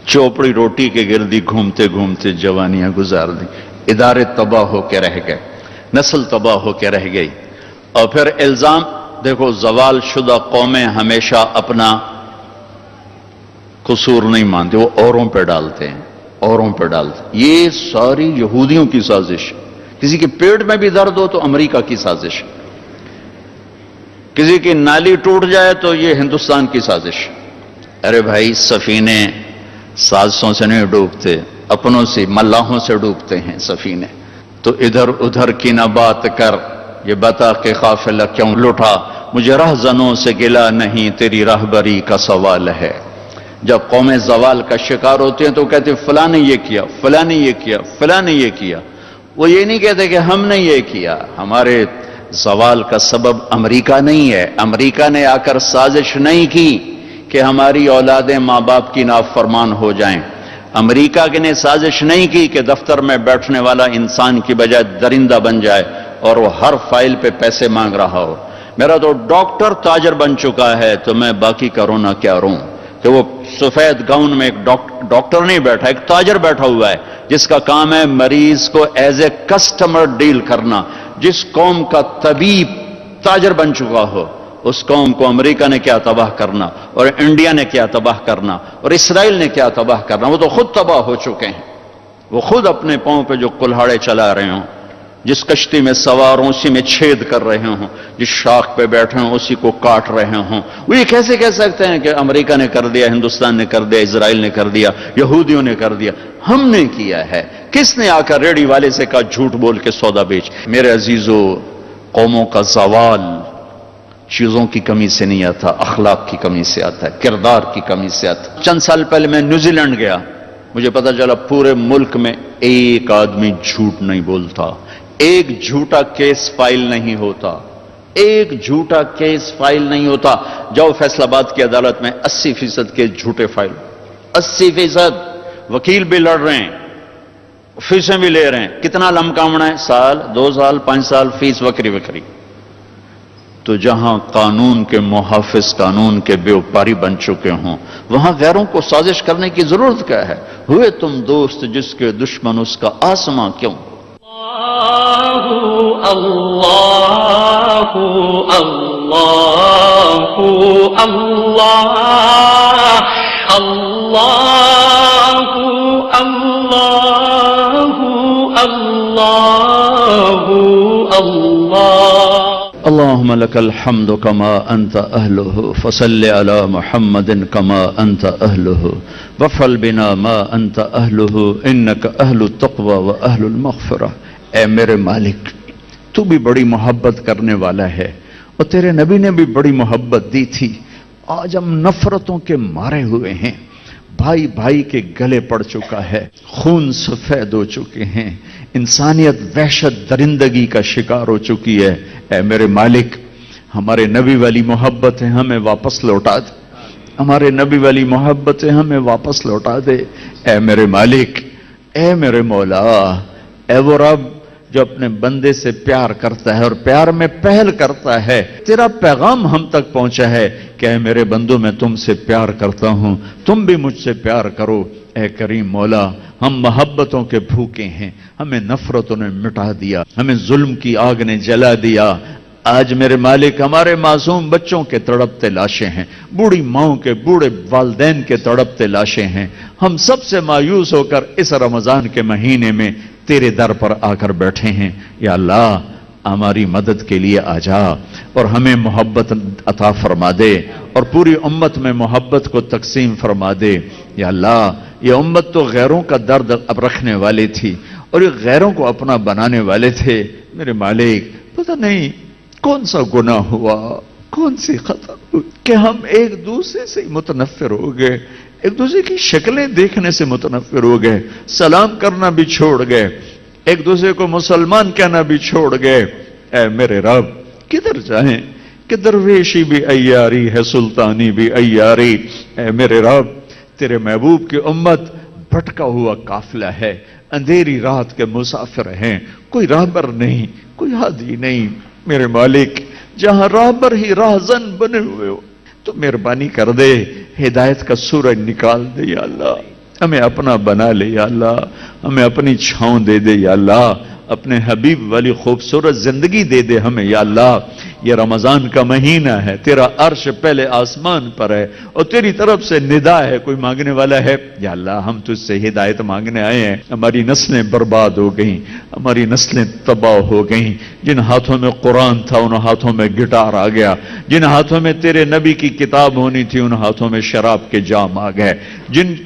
چوپڑی روٹی کے گردی گھومتے گھومتے جوانیاں گزار دیں، ادارے تباہ ہو کے رہ گئے، نسل تباہ ہو کے رہ گئی۔ اور پھر الزام دیکھو، زوال شدہ قومیں ہمیشہ اپنا قصور نہیں مانتے، وہ اوروں پہ ڈالتے ہیں، اوروں پہ ڈالتے ہیں۔ یہ ساری یہودیوں کی سازش۔ کسی کے پیٹ میں بھی درد ہو تو امریکہ کی سازش، کسی کی نالی ٹوٹ جائے تو یہ ہندوستان کی سازش۔ ارے بھائی، سفینے سازشوں سے نہیں ڈوبتے، اپنوں سے، ملاحوں سے ڈوبتے ہیں سفینے۔ تو ادھر ادھر کی نہ بات کر، یہ بتا کہ قافلہ کیوں لٹا، مجھے رہزنوں سے گلا نہیں، تیری راہبری کا سوال ہے۔ جب قومیں زوال کا شکار ہوتے ہیں تو کہتے ہیں فلاں نے یہ کیا، فلاں نے یہ کیا، فلاں نے یہ کیا۔ وہ یہ نہیں کہتے کہ ہم نے یہ کیا۔ ہمارے زوال کا سبب امریکہ نہیں ہے، امریکہ نے آ کر سازش نہیں کی کہ ہماری اولادیں ماں باپ کی نافرمان ہو جائیں، امریکہ نے سازش نہیں کی کہ دفتر میں بیٹھنے والا انسان کی بجائے درندہ بن جائے اور وہ ہر فائل پہ پیسے مانگ رہا ہو۔ میرا تو ڈاکٹر تاجر بن چکا ہے تو میں باقی کا رونا کیا روں، کہ وہ سفید گاؤن میں ایک ڈاکٹر نہیں بیٹھا، ایک تاجر بیٹھا ہوا ہے جس کا کام ہے مریض کو ایز اے کسٹمر ڈیل کرنا۔ جس قوم کا طبیب تاجر بن چکا ہو، اس قوم کو امریکہ نے کیا تباہ کرنا، اور انڈیا نے کیا تباہ کرنا، اور اسرائیل نے کیا تباہ کرنا۔ وہ تو خود تباہ ہو چکے ہیں، وہ خود اپنے پاؤں پہ جو کلہاڑے چلا رہے ہوں، جس کشتی میں سوار ہوں اسی میں چھید کر رہے ہوں، جس شاخ پہ بیٹھے ہوں اسی کو کاٹ رہے ہوں، وہ یہ کیسے کہہ سکتے ہیں کہ امریکہ نے کر دیا، ہندوستان نے کر دیا، اسرائیل نے کر دیا، یہودیوں نے کر دیا؟ ہم نے کیا ہے۔ کس نے آ کر ریڑھی والے سے کہا جھوٹ بول کے سودا بیچ؟ میرے عزیزو، قوموں کا زوال چیزوں کی کمی سے نہیں آتا، اخلاق کی کمی سے آتا ہے، کردار کی کمی سے آتا ہے۔ چند سال پہلے میں نیوزی لینڈ گیا، مجھے پتا چلا پورے ملک میں ایک آدمی جھوٹ نہیں بولتا، ایک جھوٹا کیس فائل نہیں ہوتا، ایک جھوٹا کیس فائل نہیں ہوتا۔ جاؤ فیصل آباد کی عدالت میں 80% کے جھوٹے فائل، 80%۔ وکیل بھی لڑ رہے ہیں، فیسیں بھی لے رہے ہیں، کتنا لمکامنا ہے، سال 2 سال 5 سال فیس وکری وکری۔ تو جہاں قانون کے محافظ، قانون کے بیوپاری بن چکے ہوں، وہاں غیروں کو سازش کرنے کی ضرورت کیا ہے؟ ہوئے تم دوست جس کے دشمن اس کا آسماں کیوں؟ الله الله الله الله الله الله الله اللهم لك الحمد كما أنت أهله فصل على محمد كما أنت أهله وافعل بنا ما أنت أهله إنك أهل التقوى وأهل المغفرة۔ اے میرے مالک، تو بھی بڑی محبت کرنے والا ہے اور تیرے نبی نے بھی بڑی محبت دی تھی۔ آج ہم نفرتوں کے مارے ہوئے ہیں، بھائی بھائی کے گلے پڑ چکا ہے، خون سفید ہو چکے ہیں، انسانیت وحشت درندگی کا شکار ہو چکی ہے۔ اے میرے مالک، ہمارے نبی والی محبتیں ہمیں واپس لوٹا دے، ہمارے نبی والی محبتیں ہمیں واپس لوٹا دے۔ اے میرے مالک، اے میرے مولا، اے وہ رب جو اپنے بندے سے پیار کرتا ہے اور پیار میں پہل کرتا ہے۔ تیرا پیغام ہم تک پہنچا ہے کہ اے میرے بندو، میں تم سے پیار کرتا ہوں، تم بھی مجھ سے پیار کرو۔ اے کریم مولا، ہم محبتوں کے بھوکے ہیں، ہمیں نفرتوں نے مٹا دیا، ہمیں ظلم کی آگ نے جلا دیا۔ آج میرے مالک ہمارے معصوم بچوں کے تڑپتے لاشیں ہیں، بوڑھی ماؤں کے، بوڑھے والدین کے تڑپتے لاشیں ہیں۔ ہم سب سے مایوس ہو کر اس رمضان کے مہینے میں تیرے در پر آ کر بیٹھے ہیں۔ یا اللہ، ہماری مدد کے لیے آ جا اور ہمیں محبت عطا فرما دے اور پوری امت میں محبت کو تقسیم فرما دے۔ یا اللہ، یہ امت تو غیروں کا درد اب رکھنے والی تھی اور یہ غیروں کو اپنا بنانے والے تھے۔ میرے مالک، پتہ نہیں کون سا گناہ ہوا، کون سی خطا ہوئی کہ ہم ایک دوسرے سے متنفر ہو گئے، ایک دوسرے کی شکلیں دیکھنے سے متنفر ہو گئے، سلام کرنا بھی چھوڑ گئے، ایک دوسرے کو مسلمان کہنا بھی چھوڑ گئے۔ اے میرے رب، کدھر جائیں کہ درویشی بھی عیاری ہے، سلطانی بھی عیاری۔ اے میرے رب، تیرے محبوب کی امت بھٹکا ہوا قافلہ ہے، اندھیری رات کے مسافر ہیں، کوئی راہبر نہیں، کوئی ہادی نہیں۔ میرے مالک، جہاں راہبر ہی راہزن بنے ہوئے ہو تو مہربانی کر دے، ہدایت کا سورج نکال دے یا اللہ، ہمیں اپنا بنا لے یا اللہ، ہمیں اپنی چھاؤں دے دے یا اللہ، اپنے حبیب والی خوبصورت زندگی دے دے ہمیں یا اللہ۔ یہ رمضان کا مہینہ ہے، تیرا عرش پہلے آسمان پر ہے اور تیری طرف سے ندا ہے، کوئی مانگنے والا ہے یا اللہ؟ ہم تجھ سے ہدایت مانگنے آئے ہیں۔ ہماری نسلیں برباد ہو گئیں، ہماری نسلیں تباہ ہو گئیں، جن ہاتھوں میں قرآن تھا ان ہاتھوں میں گٹار آ گیا، جن ہاتھوں میں تیرے نبی کی کتاب ہونی تھی ان ہاتھوں میں شراب کے جام آ گئے،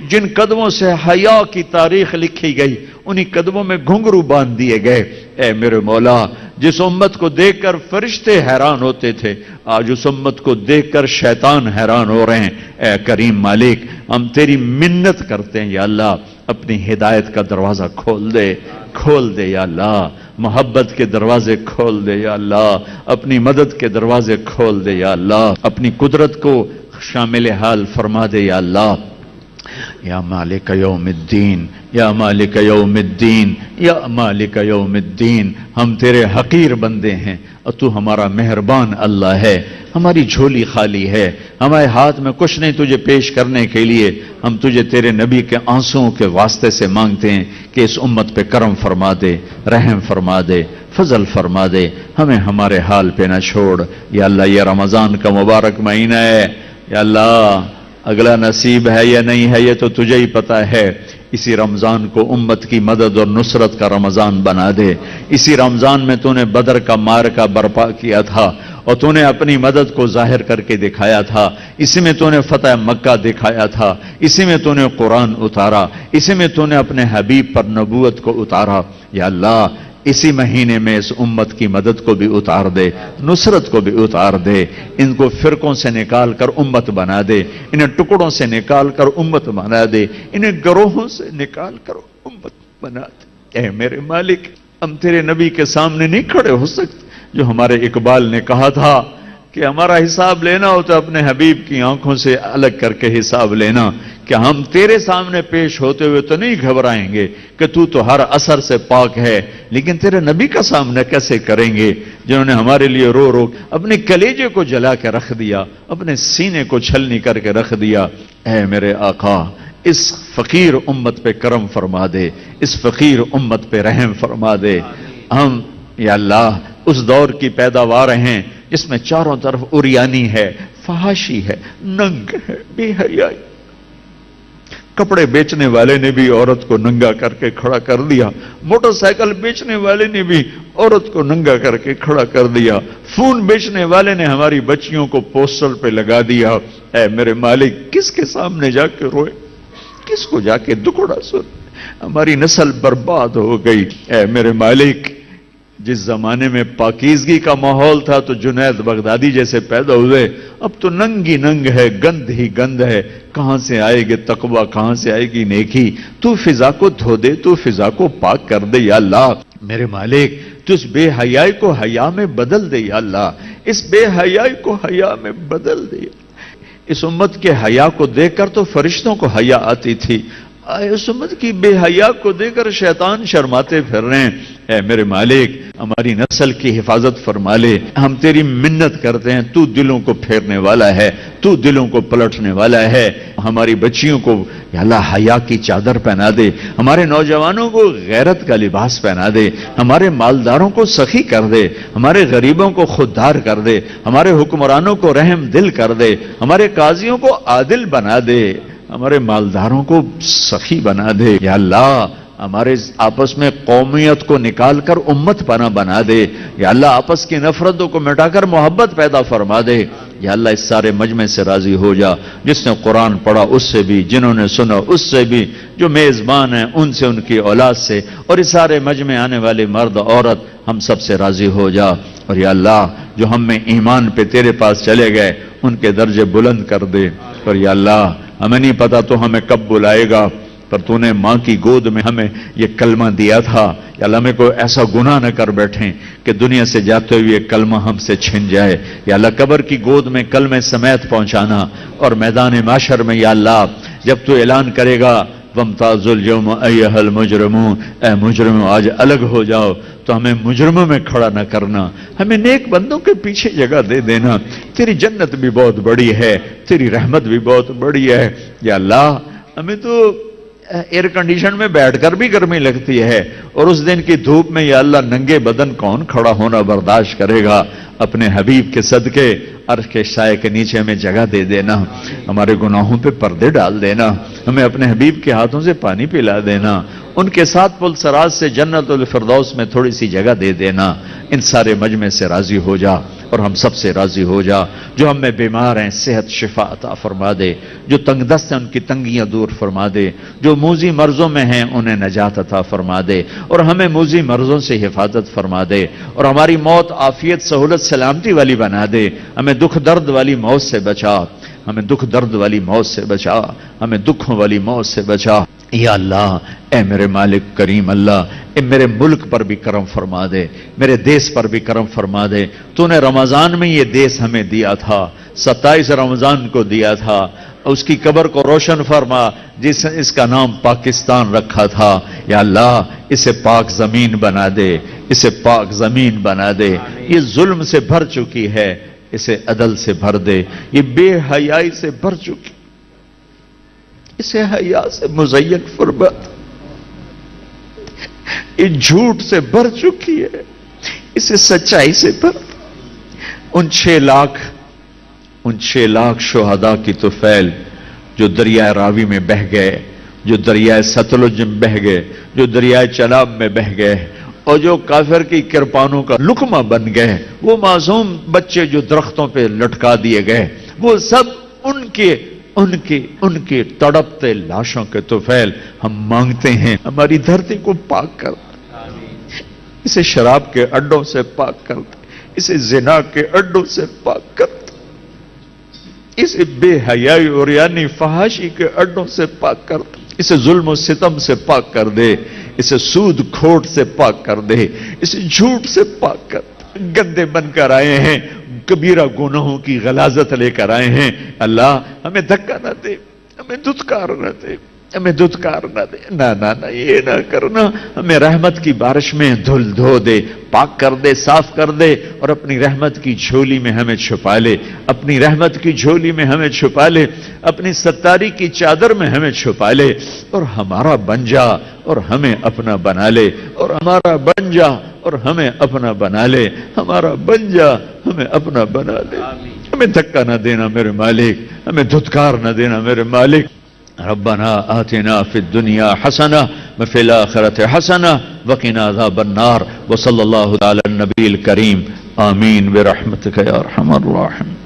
جن قدموں سے حیا کی تاریخ لکھی گئی انہی قدموں میں گھنگرو باندھ دیے گئے۔ اے میرے مولا، جس امت کو دیکھ کر فرشتے حیران ہوتے تھے آج اس امت کو دیکھ کر شیطان حیران ہو رہے ہیں۔ اے کریم مالک، ہم تیری منت کرتے ہیں یا اللہ، اپنی ہدایت کا دروازہ کھول دے، کھول دے یا اللہ، محبت کے دروازے کھول دے یا اللہ، اپنی مدد کے دروازے کھول دے یا اللہ، اپنی قدرت کو شامل حال فرما دے یا اللہ۔ یا مالک یوم الدین، یا مالک یوم الدین، یا مالک یوم الدین، ہم تیرے حقیر بندے ہیں اور تو ہمارا مہربان اللہ ہے۔ ہماری جھولی خالی ہے، ہمارے ہاتھ میں کچھ نہیں تجھے پیش کرنے کے لیے۔ ہم تجھے تیرے نبی کے آنسوؤں کے واسطے سے مانگتے ہیں کہ اس امت پہ کرم فرما دے، رحم فرما دے، فضل فرما دے، ہمیں ہمارے حال پہ نہ چھوڑ یا اللہ۔ یہ رمضان کا مبارک مہینہ ہے یا اللہ، اگلا نصیب ہے یا نہیں ہے یہ تو تجھے ہی پتا ہے۔ اسی رمضان کو امت کی مدد اور نصرت کا رمضان بنا دے۔ اسی رمضان میں تو نے بدر کا معرکہ برپا کیا تھا اور تو نے اپنی مدد کو ظاہر کر کے دکھایا تھا، اسی میں تو نے فتح مکہ دکھایا تھا، اسی میں تو نے قرآن اتارا، اسی میں تو نے اپنے حبیب پر نبوت کو اتارا یا اللہ۔ اسی مہینے میں اس امت کی مدد کو بھی اتار دے، نصرت کو بھی اتار دے، ان کو فرقوں سے نکال کر امت بنا دے، انہیں ٹکڑوں سے نکال کر امت بنا دے، انہیں گروہوں سے نکال کر امت بنا دے۔ اے میرے مالک، ہم تیرے نبی کے سامنے نہیں کھڑے ہو سکتے، جو ہمارے اقبال نے کہا تھا کہ ہمارا حساب لینا ہو تو اپنے حبیب کی آنکھوں سے الگ کر کے حساب لینا، کہ ہم تیرے سامنے پیش ہوتے ہوئے تو نہیں گھبرائیں گے کہ تو ہر اثر سے پاک ہے، لیکن تیرے نبی کا سامنا کیسے کریں گے جنہوں نے ہمارے لیے رو رو اپنے کلیجے کو جلا کے رکھ دیا، اپنے سینے کو چھلنی کر کے رکھ دیا۔ اے میرے آقا، اس فقیر امت پہ کرم فرما دے، اس فقیر امت پہ رحم فرما دے۔ ہم یا اللہ اس دور کی پیداوار ہیں جس میں چاروں طرف اریانی ہے، فحاشی ہے، ننگ ہے، بے حیائی. کپڑے بیچنے والے نے بھی عورت کو ننگا کر کے کھڑا کر دیا، موٹر سائیکل بیچنے والے نے بھی عورت کو ننگا کر کے کھڑا کر دیا، فون بیچنے والے نے ہماری بچیوں کو پوسٹر پہ لگا دیا. اے میرے مالک، کس کے سامنے جا کے روئے، کس کو جا کے دکھڑا سن؟ ہماری نسل برباد ہو گئی. اے میرے مالک، جس زمانے میں پاکیزگی کا ماحول تھا تو جنید بغدادی جیسے پیدا ہوئے، اب تو ننگی ننگ ہے، گند ہی گند ہے. کہاں سے آئے گی تقویٰ، کہاں سے آئے گی نیکی؟ تو فضا کو دھو دے، تو فضا کو پاک کر دے یا اللہ. میرے مالک، تو اس بے حیائی کو حیا میں بدل دے یا اللہ، اس بے حیائی کو حیا میں بدل دے. اس امت کے حیا کو دیکھ کر تو فرشتوں کو حیا آتی تھی، اس امت کی بے حیا کو دیکھ کر شیطان شرماتے پھر رہے ہیں. اے میرے مالک، ہماری نسل کی حفاظت فرما لے. ہم تیری منت کرتے ہیں، تو دلوں کو پھیرنے والا ہے، تو دلوں کو پلٹنے والا ہے. ہماری بچیوں کو یا اللہ حیا کی چادر پہنا دے، ہمارے نوجوانوں کو غیرت کا لباس پہنا دے، ہمارے مالداروں کو سخی کر دے، ہمارے غریبوں کو خوددار کر دے، ہمارے حکمرانوں کو رحم دل کر دے، ہمارے قاضیوں کو عادل بنا دے، ہمارے مالداروں کو سخی بنا دے. یا اللہ، ہمارے آپس میں قومیت کو نکال کر امت پنا بنا دے. یا اللہ، آپس کی نفرتوں کو مٹا کر محبت پیدا فرما دے. یا اللہ، اس سارے مجمع سے راضی ہو جا. جس نے قرآن پڑھا اس سے بھی، جنہوں نے سنا اس سے بھی، جو میزبان ہیں ان سے، ان کی اولاد سے، اور اس سارے مجمع آنے والے مرد عورت، ہم سب سے راضی ہو جا. اور یا اللہ، جو ہم میں ایمان پہ تیرے پاس چلے گئے ان کے درجے بلند کر دے. اور یا اللہ، ہمیں نہیں پتا تو ہمیں کب بلائے گا، پر تو نے ماں کی گود میں ہمیں یہ کلمہ دیا تھا. یا اللہ، ہمیں کوئی ایسا گناہ نہ کر بیٹھیں کہ دنیا سے جاتے ہوئے یہ کلمہ ہم سے چھن جائے. یا اللہ، قبر کی گود میں کلمہ سمیت پہنچانا، اور میدان معشر میں یا اللہ جب تو اعلان کرے گا وَامْتَازُوا الْيَوْمَ أَيُّهَا الْمُجْرِمُونَ، اے مجرموں آج الگ ہو جاؤ، تو ہمیں مجرموں میں کھڑا نہ کرنا، ہمیں نیک بندوں کے پیچھے جگہ دے دینا. تیری جنت بھی بہت بڑی ہے، تیری رحمت بھی بہت بڑی ہے. یا اللہ، ہمیں تو ایئر کنڈیشن میں بیٹھ کر بھی گرمی لگتی ہے، اور اس دن کی دھوپ میں یا اللہ ننگے بدن کون کھڑا ہونا برداشت کرے گا؟ اپنے حبیب کے صدقے عرش کے سائے کے نیچے ہمیں جگہ دے دینا، ہمارے گناہوں پہ پردے ڈال دینا، ہمیں اپنے حبیب کے ہاتھوں سے پانی پلا دینا، ان کے ساتھ پل سراج سے جنت الفردوس میں تھوڑی سی جگہ دے دینا. ان سارے مجمع سے راضی ہو جا، اور ہم سب سے راضی ہو جا. جو ہم میں بیمار ہیں صحت شفا عطا فرما دے، جو تنگ دست ہیں ان کی تنگیاں دور فرما دے، جو موذی مرضوں میں ہیں انہیں نجات عطا فرما دے، اور ہمیں موذی مرضوں سے حفاظت فرما دے، اور ہماری موت عافیت سہولت سلامتی والی بنا دے. ہمیں دکھ درد والی موت سے بچا، ہمیں دکھ درد والی موت سے بچا، ہمیں دکھوں والی موت سے بچا. یا اللہ، اے میرے مالک کریم اللہ، اے میرے ملک پر بھی کرم فرما دے، میرے دیس پر بھی کرم فرما دے. تو نے رمضان میں یہ دیس ہمیں دیا تھا، 27 رمضان کو دیا تھا. اس کی قبر کو روشن فرما جس اس کا نام پاکستان رکھا تھا. یا اللہ، اسے پاک زمین بنا دے، اسے پاک زمین بنا دے. یہ ظلم سے بھر چکی ہے، اسے عدل سے بھر دے. یہ بے حیائی سے بھر چکی، اسے حیا سے مزین فرما. یہ جھوٹ سے بھر چکی ہے، اسے سچائی سے بھر. ان 6 لاکھ شہداء کی طفیل جو دریائے راوی میں بہہ گئے، جو دریائے ستلج میں بہہ گئے، جو دریائے چناب میں بہہ گئے، اور جو کافر کی کرپانوں کا لقمہ بن گئے، وہ معصوم بچے جو درختوں پہ لٹکا دیے گئے، وہ سب ان کے تڑپتے لاشوں کے طفیل ہم مانگتے ہیں. ہماری دھرتی کو پاک کر، اسے شراب کے اڈوں سے پاک کر، اسے زنا کے اڈوں سے پاک کر، اسے بے حیائی اور یعنی فحاشی کے اڈوں سے پاک کر، اسے ظلم و ستم سے پاک کر دے، اسے سود کھوٹ سے پاک کر دے، اسے جھوٹ سے پاک کر. گندے بن کر آئے ہیں، کبیرہ گناہوں کی غلاظت لے کر آئے ہیں. اللہ، ہمیں دھکا نہ دے، ہمیں دھتکار نہ دے، ہمیں دھتکار نہ دے. نہ یہ نہ کرنا. ہمیں رحمت کی بارش میں دھل دھو دے، پاک کر دے، صاف کر دے، اور اپنی رحمت کی جھولی میں ہمیں چھپا لے، اپنی رحمت کی جھولی میں ہمیں چھپا لے، اپنی ستاری کی چادر میں ہمیں چھپا لے، اور ہمارا بن جا، اور ہمیں اپنا بنا لے، اور ہمارا بن جا، اور ہمیں اپنا بنا لے، ہمارا بن جا، ہمیں اپنا بنا لے، ہمیں دھکا نہ دینا میرے مالک، ہمیں دھتکار نہ دینا میرے مالک۔ ربنا آتنا فی الدنیا حسنہ وفی الآخرۃ حسنہ وقنا عذاب النار، وصلی اللہ علی النبی الکریم، آمین برحمتک یا ارحم الراحمین۔